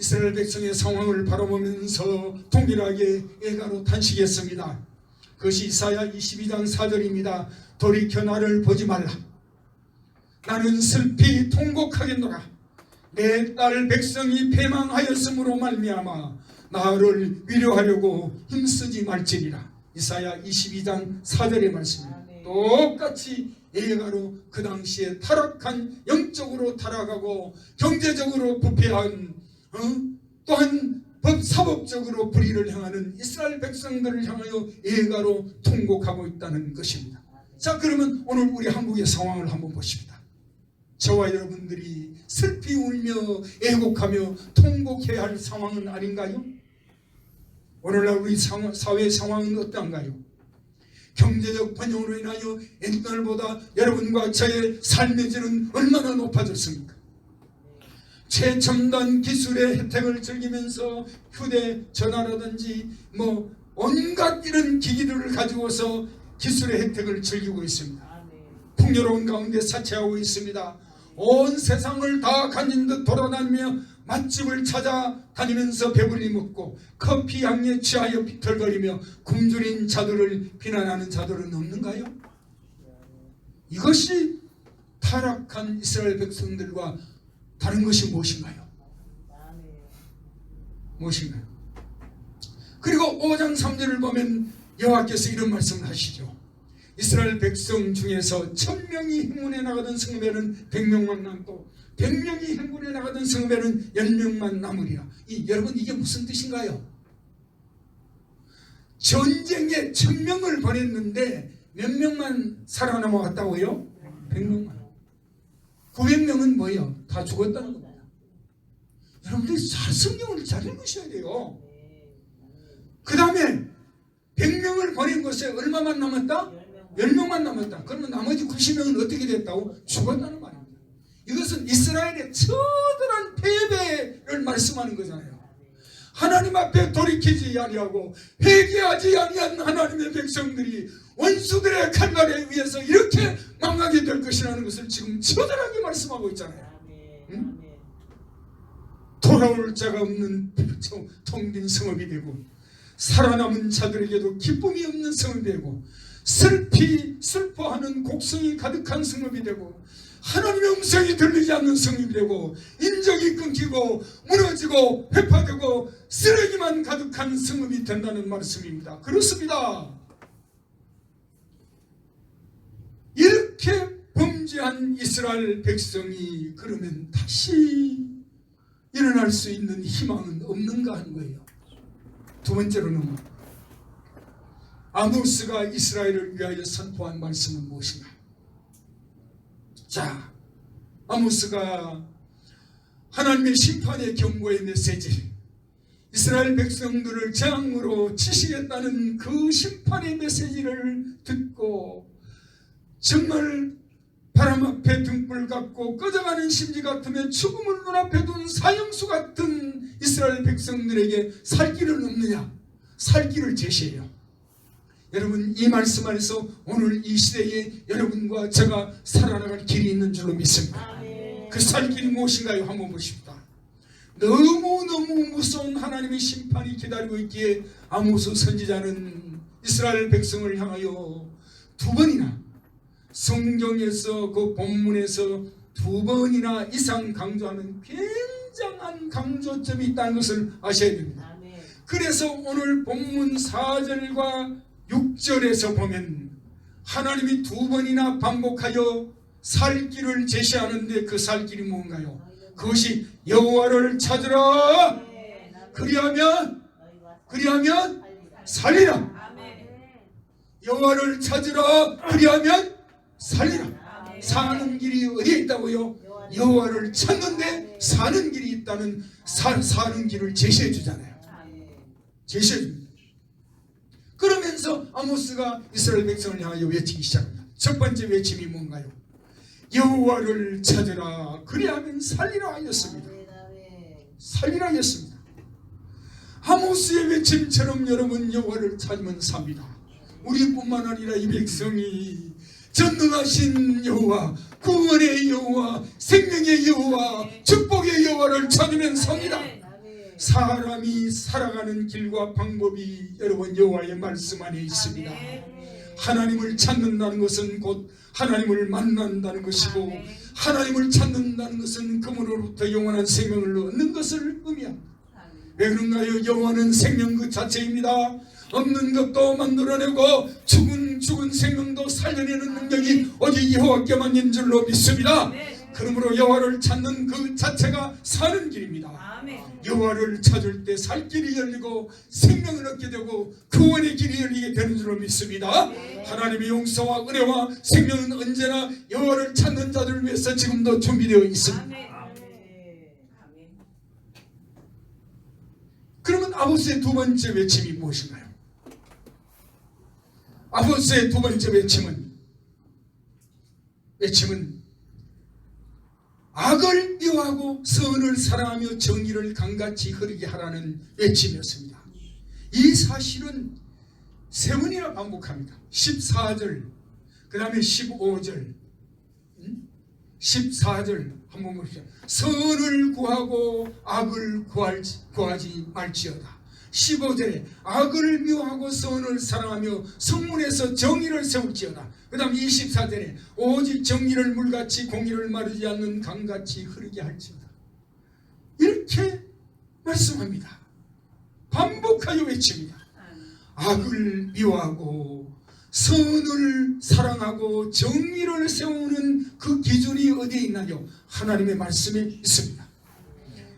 이스라엘 백성의 상황을 바라보면서 동일하게 애가로 탄식했습니다. 그것이 이사야 22장 4절입니다. 돌이켜 나를 보지 말라. 나는 슬피 통곡하겠노라. 내 딸 백성이 패망하였으므로 말미암아 나를 위로하려고 힘쓰지 말지니라. 이사야 22장 4절의 말씀입니다. 똑같이 애가로 그 당시에 타락한, 영적으로 타락하고 경제적으로 부패한, 또한 사법적으로 불의를 행하는 이스라엘 백성들을 향하여 애가로 통곡하고 있다는 것입니다. 자, 그러면 오늘 우리 한국의 상황을 한번 보십니다. 저와 여러분들이 슬피 울며 애곡하며 통곡해야 할 상황은 아닌가요? 오늘날 우리 사회 상황은 어떤가요? 경제적 번영으로 인하여 옛날보다 여러분과 저의 삶의 질은 얼마나 높아졌습니까? 최첨단 기술의 혜택을 즐기면서 휴대전화라든지 온갖 이런 기기들을 가지고서 기술의 혜택을 즐기고 있습니다. 풍요로운 가운데 사채하고 있습니다. 온 세상을 다 가진 듯 돌아다니며 맛집을 찾아다니면서 배불리 먹고 커피 향에 취하여 비틀거리며 굶주린 자들을 비난하는 자들은 없는가요? 이것이 타락한 이스라엘 백성들과 다른 것이 무엇인가요? 무엇인가요? 그리고 5장 3절을 보면 여호와께서 이런 말씀을 하시죠. 이스라엘 백성 중에서 1000명이 행군에 나가던 성읍에는 100명만 남고 100명이 행군에 나가던 성읍에는 10명만 남으리라. 여러분, 이게 무슨 뜻인가요? 전쟁에 1000명을 보냈는데 몇 명만 살아남아왔다고요? 100명만. 900명은 뭐예요? 다 죽었다는 겁니다. 여러분들이 잘 성경을 잘 읽으셔야 돼요. 그 다음에 100명을 보낸 것에 얼마만 남았다? 10명만 남았다. 그러면 나머지 90명은 어떻게 됐다고? 죽었다는 말입니다. 이것은 이스라엘의 처절한 패배를 말씀하는 거잖아요. 하나님 앞에 돌이키지 아니하고 회개하지 아니한 하나님의 백성들이 원수들의 칼날에 의해서 이렇게 망하게 될 것이라는 것을 지금 처절하게 말씀하고 있잖아요. 응? 돌아올 자가 없는 텅 빈 성읍이 되고 살아남은 자들에게도 기쁨이 없는 성읍이 되고 슬퍼하는 곡성이 가득한 성읍이 되고 하나님의 음성이 들리지 않는 성읍이 되고 인적이 끊기고 무너지고 회파되고 쓰레기만 가득한 성읍이 된다는 말씀입니다. 그렇습니다. 이렇게 범죄한 이스라엘 백성이 그러면 다시 일어날 수 있는 희망은 없는가 하는 거예요. 두 번째로는 아모스가 이스라엘을 위하여 선포한 말씀은 무엇인가? 자, 아모스가 하나님의 심판의 경고의 메시지, 이스라엘 백성들을 재앙으로 치시겠다는 그 심판의 메시지를 듣고 정말 바람 앞에 등불 같고 꺼져가는 심지 같으면 죽음을 눈앞에 둔 사형수 같은 이스라엘 백성들에게 살 길은 없느냐? 살 길을 제시해요. 여러분, 이 말씀 안에서 오늘 이 시대에 여러분과 제가 살아나갈 길이 있는 줄로 믿습니다. 그 살 길이 무엇인가요? 한번 보십시다. 너무너무 무서운 하나님의 심판이 기다리고 있기에 아모스 선지자는 이스라엘 백성을 향하여 두 번이나 성경에서 그 본문에서 두 번이나 이상 강조하는 굉장한 강조점이 있다는 것을 아셔야 됩니다. 그래서 오늘 본문 4절과 6절에서 보면 하나님이 두 번이나 반복하여 살 길을 제시하는데 그 살 길이 뭔가요? 그것이 여호와를 찾으라. 그리하면 살리라. 여호와를 찾으라. 그리하면 살리라. 사는 길이 어디에 있다고요? 여호와를 찾는데 사는 길이 있다는 사는 길을 제시해 주잖아요. 제시해 줍니다. 그러면서 아모스가 이스라엘 백성을 향하여 외치기 시작합니다. 첫 번째 외침이 뭔가요? 여호와를 찾으라. 그리하면 살리라 하였습니다. 살리라 하였습니다. 아모스의 외침처럼 여러분 여호와를 찾으면 삽니다. 우리뿐만 아니라 이 백성이 전능하신 여호와, 구원의 여호와, 생명의 여호와, 축복의 여호와를 찾으면 삽니다. 사람이 살아가는 길과 방법이 여러분 여호와의 말씀 안에 있습니다. 하나님을 찾는다는 것은 곧 하나님을 만난다는 것이고, 하나님을 찾는다는 것은 그분으로부터 영원한 생명을 얻는 것을 의미합니다. 왜 그런가요? 여호와는 생명 그 자체입니다. 없는 것도 만들어내고 죽은 생명도 살려내는 능력이 오직 여호와께만 있는 줄로 믿습니다. 그러므로 여호와를 찾는 그 자체가 사는 길입니다. 여호와를 찾을 때 살 길이 열리고 생명을 얻게 되고 구원의 길이 열리게 되는 줄로 믿습니다. 하나님의 용서와 은혜와 생명은 언제나 여호와를 찾는 자들을 위해서 지금도 준비되어 있습니다. 그러면 아모스의 두 번째 외침이 무엇인가요? 아모스의 두 번째 외침은 악을 미워하고 선을 사랑하며 정의를 강같이 흐르게 하라는 외침이었습니다. 이 사실은 세 번이나 반복합니다. 14절, 그 다음에 15절, 14절 한번 보십시오. 선을 구하고 악을 구하지 말지어다. 15절에 악을 미워하고 선을 사랑하며 성문에서 정의를 세울지어다. 그 다음 24절에 오직 정의를 물같이 공의를 마르지 않는 강같이 흐르게 할지어다. 이렇게 말씀합니다. 반복하여 외칩니다. 악을 미워하고 선을 사랑하고 정의를 세우는 그 기준이 어디에 있나요? 하나님의 말씀에 있습니다.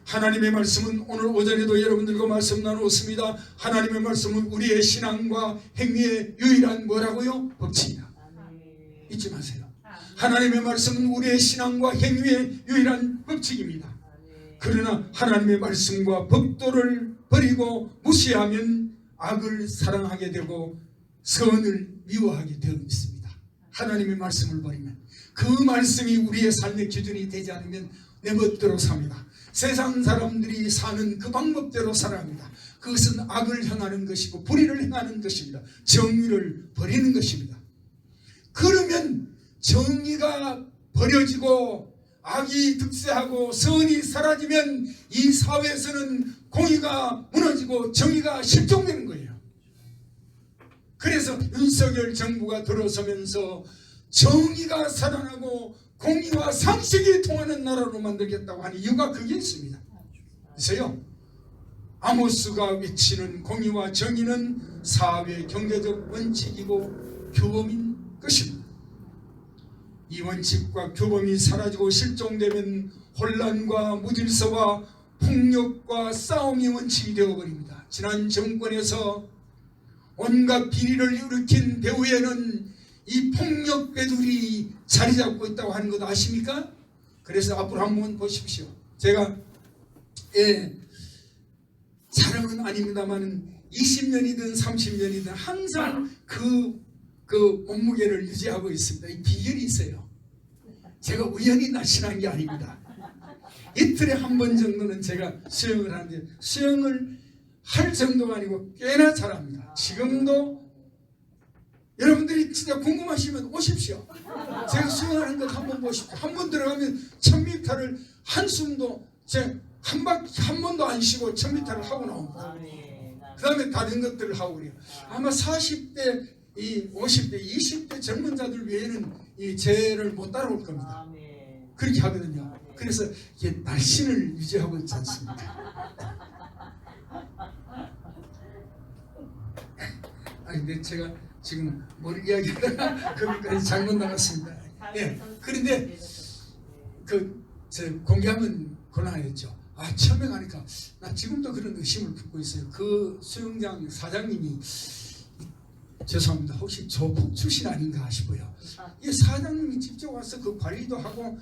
하나님의 말씀은 오늘 오전에도 여러분들과 말씀 나누었습니다. 하나님의 말씀은 우리의 신앙과 행위의 유일한 뭐라고요? 법칙이다. 잊지 마세요. 하나님의 말씀은 우리의 신앙과 행위의 유일한 법칙입니다. 그러나 하나님의 말씀과 법도를 버리고 무시하면 악을 사랑하게 되고 선을 미워하게 되어 있습니다. 하나님의 말씀을 버리면, 그 말씀이 우리의 삶의 기준이 되지 않으면 내 멋대로 삽니다. 세상 사람들이 사는 그 방법대로 살아갑니다. 그것은 악을 행하는 것이고 불의를 행하는 것입니다. 정의를 버리는 것입니다. 그러면 정의가 버려지고 악이 득세하고 선이 사라지면 이 사회에서는 공의가 무너지고 정의가 실종되는 거예요. 그래서 윤석열 정부가 들어서면서 정의가 살아나고 공의와 상식이 통하는 나라로 만들겠다고 하는 이유가 그게 있습니다. 그래서요, 아모스가 외치는 공의와 정의는 사회 경제적 원칙이고 규범인 것입니다. 이 원칙과 규범이 사라지고 실종되면 혼란과 무질서와 폭력과 싸움이 원칙이 되어버립니다. 지난 정권에서 온갖 비리를 일으킨 배후에는 이 폭력 배들이 자리 잡고 있다고 하는 것 아십니까? 그래서 앞으로 한번 보십시오. 제가 자랑은 아닙니다만 20년이든 30년이든 항상 그 몸무게를 유지하고 있습니다. 이 비결이 있어요. 제가 우연히 날씬한 게 아닙니다. 이틀에 한 번 정도는 제가 수영을 하는데, 수영을 할 정도가 아니고 꽤나 잘합니다. 지금도 여러분들이 진짜 궁금하시면 오십시오. 제가 수영하는 것 한번 보십시오. 한 번 들어가면 1000m를 한숨도 한 번도 안 쉬고 1000m를 하고 나옵니다. 그 다음에 다른 것들을 하고 그래요. 아마 40대, 50대, 20대 젊은 자들 외에는 이 죄를 못 따라올 겁니다. 그렇게 하거든요. 그래서 이게 날씬을 유지하고 있지 않습니까? 근데 제가 지금 뭘 이야기하다가 거기까지 잘못 나갔습니다. 예. 그런데 공개하면 곤란했죠. 처음에 가니까 나 지금도 그런 의심을 품고 있어요. 그 수영장 사장님이, 죄송합니다, 혹시 조폭 출신 아닌가 싶어요. 이 사장님이 직접 와서 그 관리도 하고 막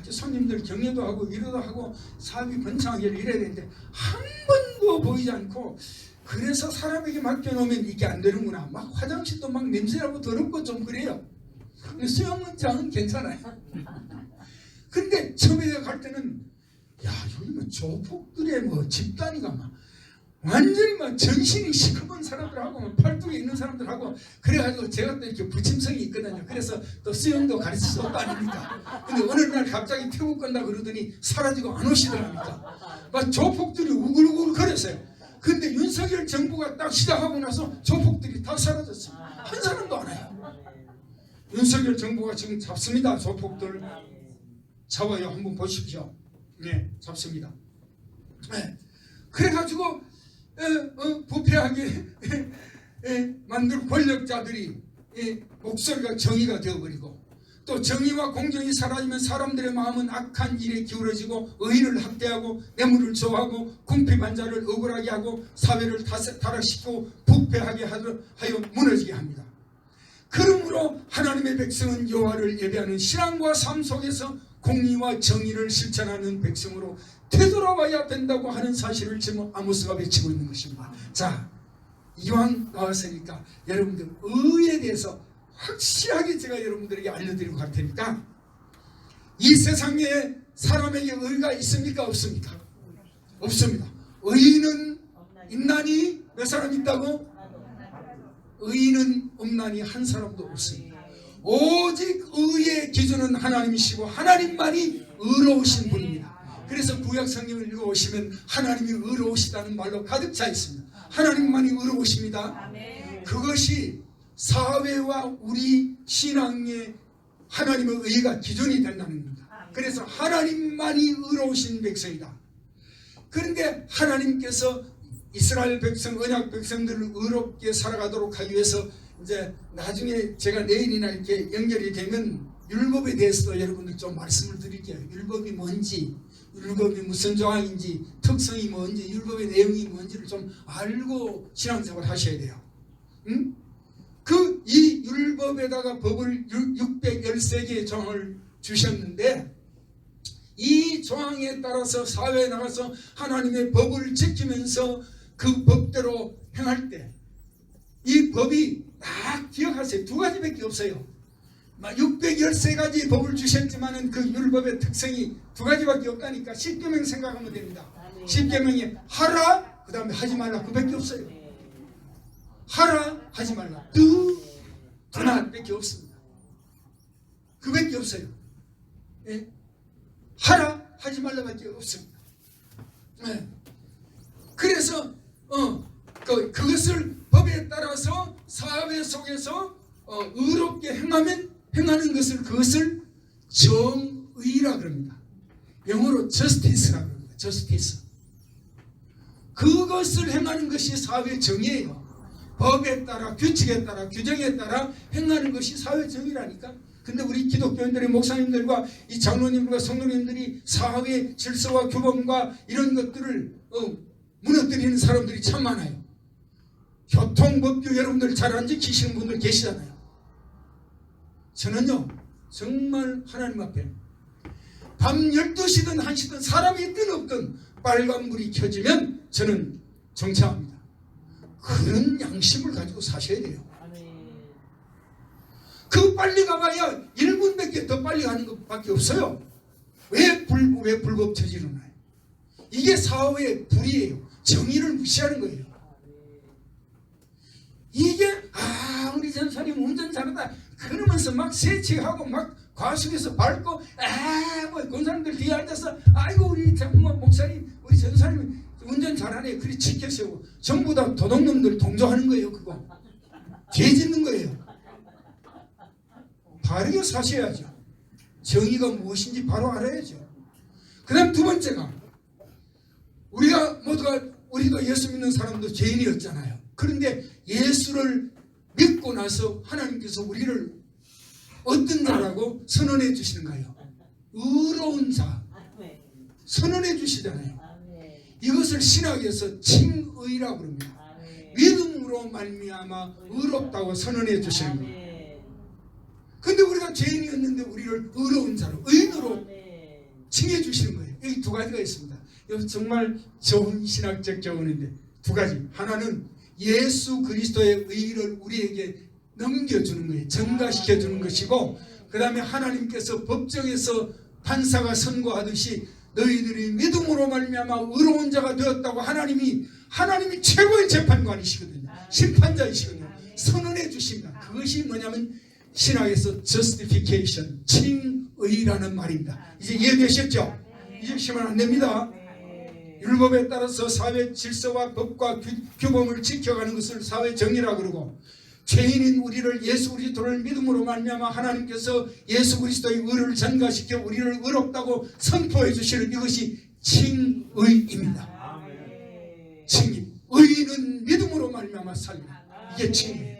손님들 격려도 하고 위로도 하고 사업이 번창하게 이래야 되는데 한 번도 보이지 않고, 그래서 사람에게 맡겨놓으면 이게 안 되는구나. 막 화장실도 막 냄새나고 더럽고 좀 그래요. 근데 수영장은 괜찮아요. 근데 처음에 갈 때는 여기 뭐 조폭들의 집단이가 막 완전히 막 전신이 시커먼 사람들하고 막 팔뚝에 있는 사람들하고 그래가지고 제가 또 이렇게 부침성이 있거든요. 그래서 또 수영도 가르칠 수 없다 아닙니까? 근데 어느 날 갑자기 태국 간다 그러더니 사라지고 안 오시더랍니까? 막 조폭들이 우글우글 거렸어요. 근데 윤석열 정부가 딱 시작하고 나서 조폭들이 다 사라졌어요. 한 사람도 안 와요. 윤석열 정부가 지금 잡습니다. 조폭들 잡아요. 한번 보십시오. 네, 잡습니다. 네. 그래가지고 부패하게 만들 권력자들이 목소리가 정의가 되어버리고, 또 정의와 공정이 사라지면 사람들의 마음은 악한 일에 기울어지고 의인을 학대하고 뇌물을 좋아하고 궁핍한 자를 억울하게 하고 사회를 타락시키고 부패하게 하여 무너지게 합니다. 그러므로 하나님의 백성은 여호와를 예배하는 신앙과 삶 속에서 공의와 정의를 실천하는 백성으로 되돌아와야 된다고 하는 사실을 지금 아모스가 외치고 있는 것입니다. 자, 이왕 나왔으니까 여러분들 의에 대해서 확실하게 제가 여러분들에게 알려드리고 갈 테니까, 이 세상에 사람에게 의가 있습니까? 없습니까? 없습니다. 의인은 있나니 몇 사람 있다고? 의인은 없나니 한 사람도 없습니다. 오직 의의 기준은 하나님이시고 하나님만이 의로우신 분입니다. 그래서 구약 성경을 읽어보시면 하나님이 의로우시다는 말로 가득 차 있습니다. 하나님만이 의로우십니다. 그것이 사회와 우리 신앙의 하나님의 의가 기준이 된다는 겁니다. 그래서 하나님만이 의로우신 백성이다. 그런데 하나님께서 이스라엘 백성, 언약 백성들을 의롭게 살아가도록 하기 위해서 이제 나중에 제가 내일이나 이렇게 연결이 되면 율법에 대해서도 여러분들 좀 말씀을 드릴게요. 율법이 뭔지, 율법이 무슨 조항인지, 특성이 뭔지, 율법의 내용이 뭔지를 좀 알고 신앙생활 하셔야 돼요. 응? 이 율법에다가 법을 613개의 조항을 주셨는데, 이 조항에 따라서 사회에 나가서 하나님의 법을 지키면서 그 법대로 행할 때 이 법이 딱 기억하세요. 두 가지밖에 없어요. 613가지 법을 주셨지만은 그 율법의 특성이 두 가지밖에 없다니까. 10계명 생각하면 됩니다. 10계명이 하라, 그 다음에 하지 말라, 그밖에 없어요. 하라, 하지 말라, do not 밖에 없습니다. 그밖에 없어요. 예? 하라, 하지 말라밖에 없습니다. 예. 그래서 그것을 법에 따라서 사회 속에서 의롭게 행하는 것을 그것을 정의라 그럽니다. 영어로 justice라 그럽니다. justice. 그것을 행하는 것이 사회 정의예요. 법에 따라, 규칙에 따라, 규정에 따라 행하는 것이 사회 정의라니까. 근데 우리 기독교인들의 목사님들과 이 장로님들과 성도님들이 사회 질서와 규범과 이런 것들을 무너뜨리는 사람들이 참 많아요. 교통법규 여러분들 잘 안 지키시는 분들 계시잖아요. 저는요 정말 하나님 앞에 밤 12시든 1시든 사람이 있든 없든 빨간불이 켜지면 저는 정차합니다. 그런 양심을 가지고 사셔야 돼요. 그 빨리 가봐야 1분밖에 더 빨리 가는 것밖에 없어요. 왜 불법 저지르나요? 이게 사회의 불이에요. 정의를 무시하는 거예요. 이게 우리 전사님 운전 잘하다 그러면서 막 세치하고 막 과속에서 밟고 뭐 그 사람들 뒤에 앉아서 아이고 우리 목사님 우리 전사님 운전 잘하네 그리 지켜세우고 전부 다 도둑놈들 동조하는 거예요. 그거 죄 짓는 거예요. 바르게 사셔야죠. 정의가 무엇인지 바로 알아야죠. 그 다음 두 번째가 우리도 예수 믿는 사람도 죄인이었잖아요. 그런데 예수를 믿고 나서 하나님께서 우리를 어떤 자라고 선언해 주시는가요? 의로운 자 선언해 주시잖아요. 이것을 신학에서 칭의라고 합니다. 믿음으로 말미암아 의롭다고 선언해 주시는 거예요. 그런데 우리가 죄인이었는데 우리를 의로운 자로 의인으로 칭해 주시는 거예요. 여기 두 가지가 있습니다. 이거 정말 좋은 신학적 교훈인데 두 가지. 하나는 예수 그리스도의 의를 우리에게 넘겨주는 거예요. 전가시켜주는 것이고 그 다음에 하나님께서 법정에서 판사가 선고하듯이 너희들이 믿음으로 말미암아 의로운 자가 되었다고 하나님이 최고의 재판관이시거든요. 심판자이시거든요. 선언해 주십니다. 그것이 뭐냐면 신학에서 justification, 칭의라는 말입니다. 이제 이해되셨죠? 잊으시면 안 됩니다. 율법에 따라서 사회 질서와 법과 규범을 지켜가는 것을 사회 정의라 그러고 죄인인 우리를 예수 그리스도를 믿음으로 말미암아 하나님께서 예수 그리스도의 의를 전가시켜 우리를 의롭다고 선포해 주시는 이것이 칭의입니다. 칭의. 의인은 믿음으로 말미암아 살리라. 이게 칭의.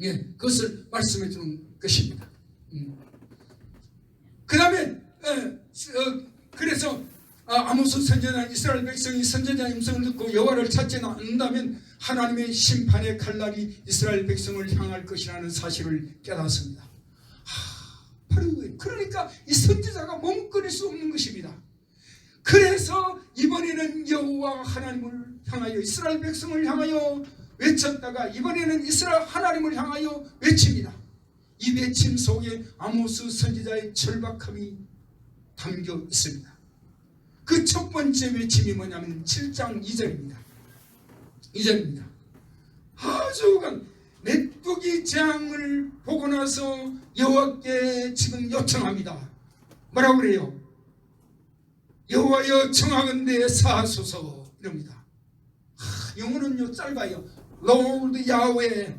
예, 그것을 말씀해 주는 것입니다. 그 다음에 그래서 아모스 선지자는 이스라엘 백성이 선지자의 음성을 듣고 여호와를 찾지 않는다면 하나님의 심판의 칼날이 이스라엘 백성을 향할 것이라는 사실을 깨닫습니다. 바로 이거예요. 그러니까 이 선지자가 머뭇거릴 수 없는 것입니다. 그래서 이번에는 여호와 하나님을 향하여 이스라엘 백성을 향하여 외쳤다가 이번에는 이스라엘 하나님을 향하여 외칩니다. 이 외침 속에 아모스 선지자의 절박함이 담겨 있습니다. 그 첫 번째 외침이 뭐냐면 7장 2절입니다. 2절입니다. 아주 메뚜기 재앙을 보고 나서 여호와께 지금 요청합니다. 뭐라고 그래요? 여호와여 청하건대 사하소서 이럽니다. 영어는요 짧아요. Lord 야훼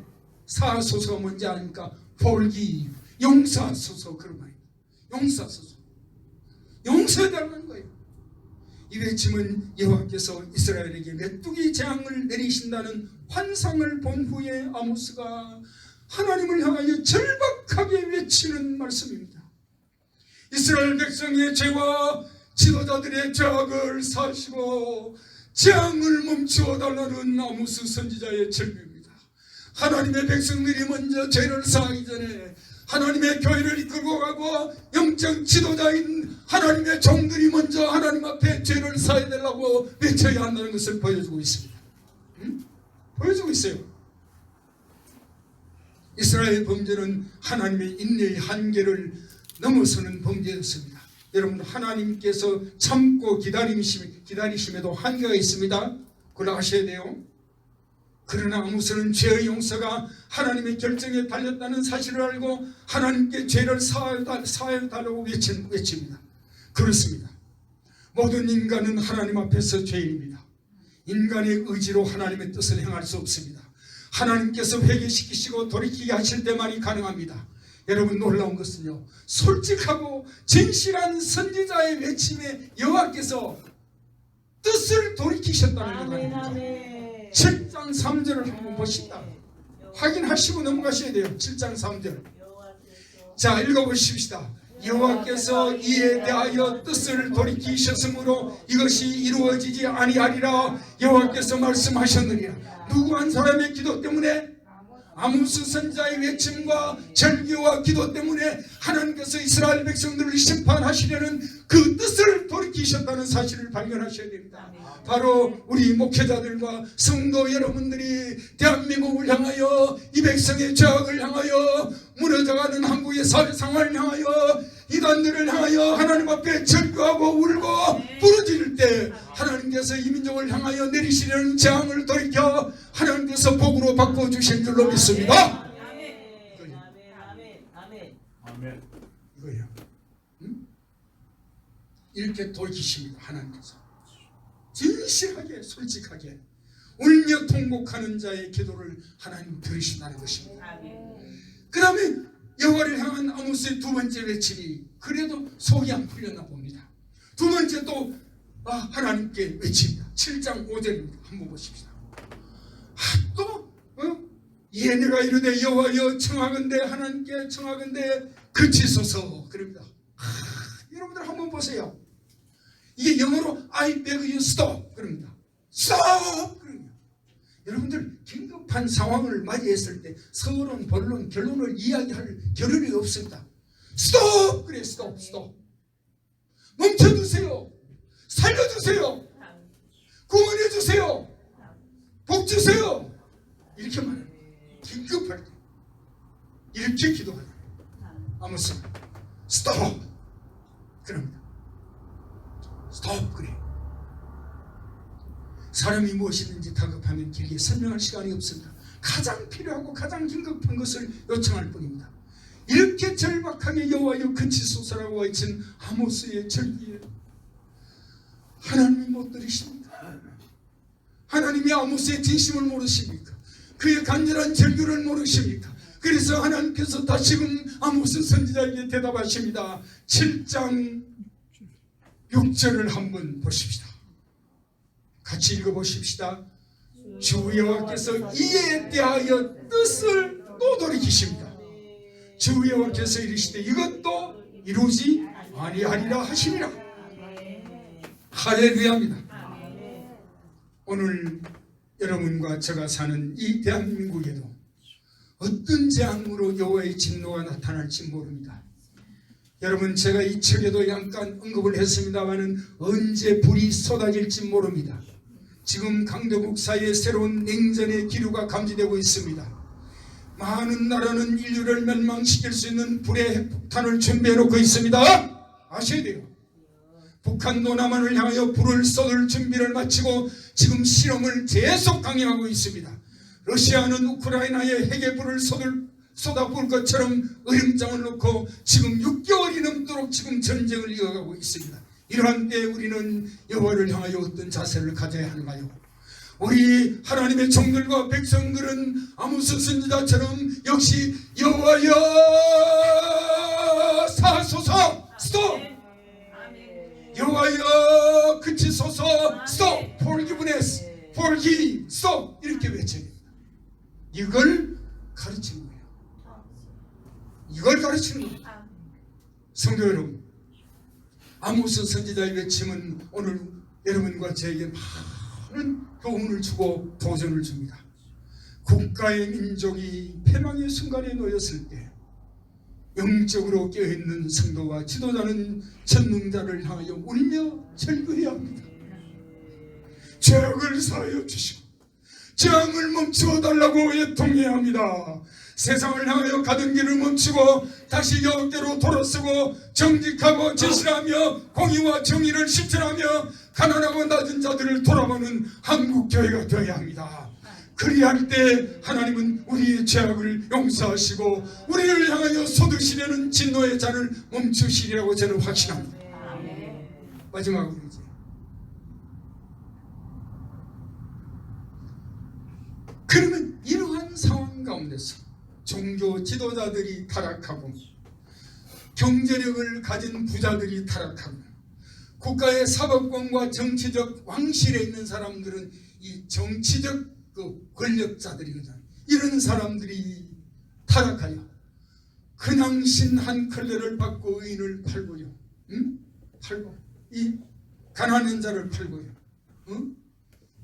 사하소서가 뭔지 아닙니까? forgive 용서하소서 그런 말입니다. 용서하소서. 용서해달라는 거예요. 이 외침은 여호와께서 이스라엘에게 메뚜기 재앙을 내리신다는 환상을 본 후에 아모스가 하나님을 향하여 절박하게 외치는 말씀입니다. 이스라엘 백성의 죄와 지도자들의 죄악을 사시고 재앙을 멈추어 달라는 아모스 선지자의 절규입니다. 하나님의 백성들이 먼저 죄를 사하기 전에 하나님의 교회를 이끌고 가고 영적 지도자인 하나님의 종들이 먼저 하나님 앞에 죄를 사야 되려고 외쳐야 한다는 것을 보여주고 있습니다. 보여주고 있어요. 이스라엘 범죄는 하나님의 인내의 한계를 넘어서는 범죄였습니다. 여러분, 하나님께서 참고 기다리심에도 한계가 있습니다. 그걸 아셔야 돼요. 그러나 아모스는 죄의 용서가 하나님의 결정에 달렸다는 사실을 알고 하나님께 죄를 사하여달라고 외칩니다. 그렇습니다. 모든 인간은 하나님 앞에서 죄인입니다. 인간의 의지로 하나님의 뜻을 행할 수 없습니다. 하나님께서 회개시키시고 돌이키게 하실 때만이 가능합니다. 여러분, 놀라운 것은요, 솔직하고 진실한 선지자의 외침에 여호와께서 뜻을 돌이키셨다는 것입니다. 7장 3절을 한번 보십니다. 확인하시고 넘어가셔야 돼요. 7장 3절. 자, 읽어보십시다. 여호와께서 이에 대하여 뜻을 돌이키셨으므로 이것이 이루어지지 아니하리라 여호와께서 말씀하셨느니라. 누구 한 사람의 기도 때문에, 아모스 선지자의 외침과 절규와 기도 때문에 하나님께서 이스라엘 백성들을 심판하시려는 그 뜻을 돌이키셨다는 사실을 발견하셔야 됩니다. 바로 우리 목회자들과 성도 여러분들이 대한민국을 향하여, 이 백성의 죄악을 향하여, 무너져가는 한국의 사회 상황을 향하여, 이단들을 향하여 하나님 앞에 절규하고 울고 부르짖을 때 하나님께서 이 민족을 향하여 내리시려는 재앙을 돌이켜 하나님께서 복으로 바꿔주실 줄로 믿습니다. 아멘. 이거예요. 이렇게 돌이키십니다. 하나님께서 진실하게 솔직하게 울며 통곡하는 자의 기도를 하나님 들으신다는 것입니다. 그 다음에 여호와를 향한 아모스의 두 번째 외침이 그래도 속이 안 풀렸나 봅니다. 두 번째 또 하나님께 외칩니다. 7장 5절입니다. 한번 보십시다. 또 얘네가 이르되 여호와여 청하건대 하나님께 청하건대 그치소서 그럽니다. 여러분들 한번 보세요. 이게 영어로 I beg you stop 그럽니다. stop 그럽니다. 여러분들 긴급한 상황을 맞이했을 때 서론, 본론, 결론을 이야기할 겨를이 없습니다. stop 그래. stop 멈춰주세요. 살려주세요. 구원해주세요. 복주세요. 이렇게 말합니다. 긴급할 때 이렇게 기도하는 아모스 stop 그럽니다. stop 그래. 사람이 무엇이든지 다급하면 길게 설명할 시간이 없습니다. 가장 필요하고 가장 긴급한 것을 요청할 뿐입니다. 이렇게 절박하게 여호와여 그치소서라고 외친 아모스의 절기에 하나님이 못 들으십니까? 하나님이 아모스의 진심을 모르십니까? 그의 간절한 절규를 모르십니까? 그래서 하나님께서 다시금 아모스 선지자에게 대답하십니다. 7장 6절을 한번 보십시다. 같이 읽어보십시다. 주 여호와께서 이에 대하여 뜻을 또 돌이키십니다. 주 여호와께서 이르시되 이것도 이루지 아니하리라 하시니라. 할렐루야입니다. 오늘 여러분과 제가 사는 이 대한민국에도 어떤 재앙으로 여호와의 진노가 나타날지 모릅니다. 여러분, 제가 이 책에도 잠깐 언급을 했습니다마는 언제 불이 쏟아질지 모릅니다. 지금 강대국 사이에 새로운 냉전의 기류가 감지되고 있습니다. 많은 나라는 인류를 멸망시킬 수 있는 불의 핵폭탄을 준비해놓고 있습니다. 아셔야 돼요. 북한도 남한을 향하여 불을 쏟을 준비를 마치고 지금 실험을 계속 강행하고 있습니다. 러시아는 우크라이나에 핵의 불을 쏟아부을 것처럼 의름장을 놓고 지금 6개월이 넘도록 지금 전쟁을 이어가고 있습니다. 이러한 때 우리는 여호와를 향하여 어떤 자세를 가져야 하는가요? 우리 하나님의 종들과 백성들은 아모스 선지자처럼 역시 여호와여 사소서 스톱, 여호와여 그치소서 스톱, forgiveness, forgive, stop 이렇게 외쳐야 됩니다. 이걸 가르치는 거예요. 이걸 가르치는 겁니다. 성도 여러분, 아모스 선지자의 외침은 오늘 여러분과 저에게 많은 교훈을 주고 도전을 줍니다. 국가의 민족이 패망의 순간에 놓였을 때 영적으로 깨어있는 성도와 지도자는 전능자를 향하여 울며 절규해야 합니다. 죄악을 사하여 주시고 재앙을 멈추어 달라고 애통해야 합니다. 세상을 향하여 가던 길을 멈추고 다시 여호와께로 돌아서고 정직하고 진실하며 공의와 정의를 실천하며 가난하고 낮은 자들을 돌아보는 한국교회가 되어야 합니다. 그리할 때 하나님은 우리의 죄악을 용서하시고 우리를 향하여 쏟으시려는 진노의 잔을 멈추시리라고 저는 확신합니다. 마지막으로 이제 그러면 이러한 상황 가운데서 종교 지도자들이 타락하고 경제력을 가진 부자들이 타락하고 국가의 사법권과 정치적 왕실에 있는 사람들은 이 정치적 권력자들이거든. 이런 사람들이 타락하여 그냥신 한 컬레를 받고 의인을 팔고요. 팔고 이 가난한 자를 팔고요.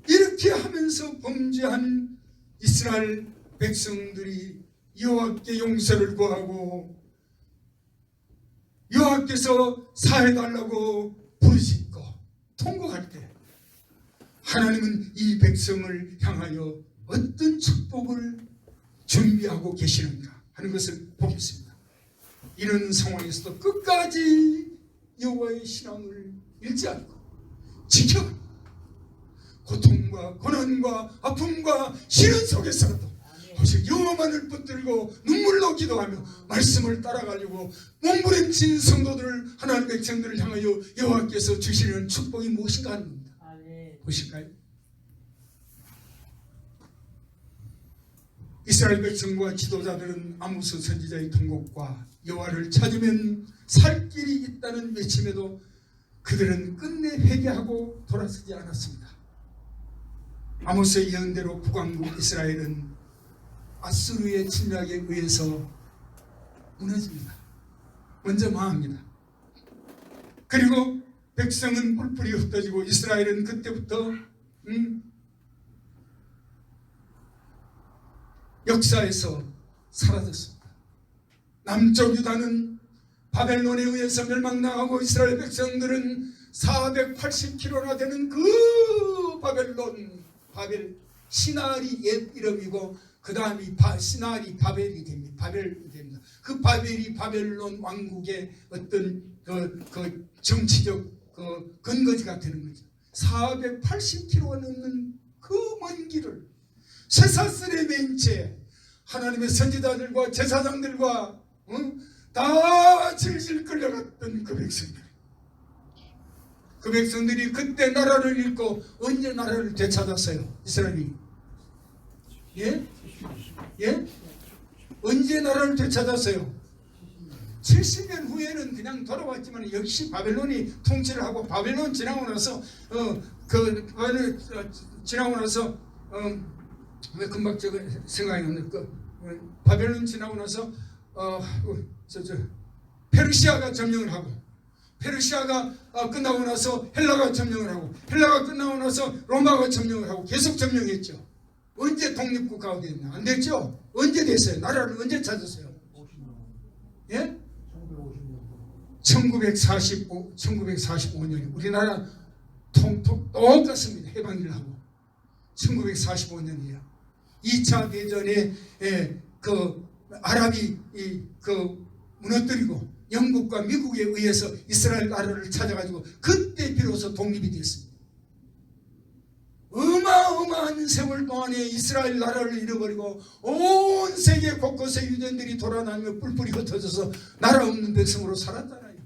이렇게 하면서 범죄한 이스라엘 백성들이 여호와께 용서를 구하고 여호와께서 사해달라고 부르짖고 통곡할 때 하나님은 이 백성을 향하여 어떤 축복을 준비하고 계시는가 하는 것을 보겠습니다. 이런 상황에서도 끝까지 여호와의 신앙을 잃지 않고 지켜 고통과 고난과 아픔과 시련 속에서라도 오직 여호와만을 붙들고 눈물로 기도하며 말씀을 따라가려고 몸부림친 성도들을 하나님의 백성들을 향하여 여호와께서 주시는 축복이 무엇인가 하는 겁니다. 보실까요? 이스라엘 백성과 지도자들은 아모스 선지자의 통곡과 여호와를 찾으면 살 길이 있다는 외침에도 그들은 끝내 회개하고 돌아서지 않았습니다. 아모스의 예언대로 북왕국 이스라엘은 아수르의 침략에 의해서 무너집니다. 먼저 망합니다. 그리고 백성은 뿔뿔이 흩어지고 이스라엘은 그때부터 역사에서 사라졌습니다. 남쪽 유다는 바벨론에 의해서 멸망당하고 이스라엘 백성들은 480km나 되는 그 바벨 시나리 옛 이름이고 그 다음이 시나리 바벨이 됩니다. 바벨이 됩니다. 그 바벨이 바벨론 왕국의 어떤 그 정치적 근거지가 되는 거죠. 480km가 넘는 그 먼 길을 쇠사슬에 맨 채 하나님의 선지자들과 제사장들과 다 질질 끌려갔던 그 백성들이 그때 나라를 잃고 언제 나라를 되찾았어요? 이스라엘이 언제 나라를 되찾았어요? 70년 후에는 그냥 돌아왔지만 역시 바벨론이 통치를 하고 바벨론 지나고 나서 왜 금방 저거 생각이 나는 바벨론 지나고 나서 페르시아가 점령을 하고 페르시아가 끝나고 나서 헬라가 점령을 하고 헬라가 끝나고 나서 로마가 점령을 하고 계속 점령했죠. 언제 독립국가가 됐나? 안 됐죠? 언제 됐어요? 나라를 언제 찾았어요? 예? 1945년이 우리나라 똑같습니다. 해방일 하고 1945년이에요. 2차 대전에 그 아랍이 무너뜨리고 영국과 미국에 의해서 이스라엘 나라를 찾아가지고 그때 비로소 독립이 됐습니다. 어마어마한 세월 동안에 이스라엘 나라를 잃어버리고 온 세계 곳곳에 유대인들이 돌아다니며 뿔뿔이 흩어져서 나라 없는 백성으로 살았잖아요.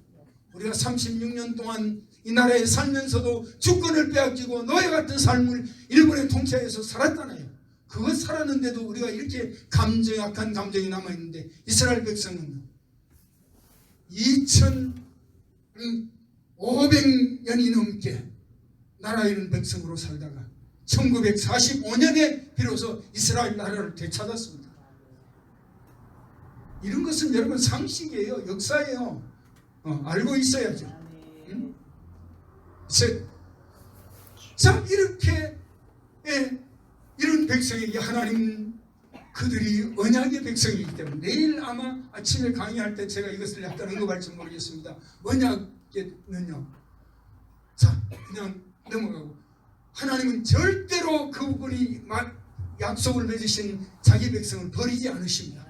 우리가 36년 동안 이 나라에 살면서도 주권을 빼앗기고 노예 같은 삶을 일본의 통치하에서 살았잖아요. 그거 살았는데도 우리가 이렇게 약한 감정이 남아있는데 이스라엘 백성은 2500년이 넘게 나라 잃은 백성으로 살다가 1945년에 비로소 이스라엘 나라를 되찾았습니다. 이런 것은 여러분 상식이에요. 역사예요. 알고 있어야죠. 응? 자, 이렇게 이런 백성에게 하나님 그들이 언약의 백성이기 때문에 내일 아마 아침에 강의할 때 제가 이것을 약간 언급할지 모르겠습니다. 언약에는요, 자 그냥 넘어가고, 하나님은 절대로 그분이 약속을 맺으신 자기 백성을 버리지 않으십니다.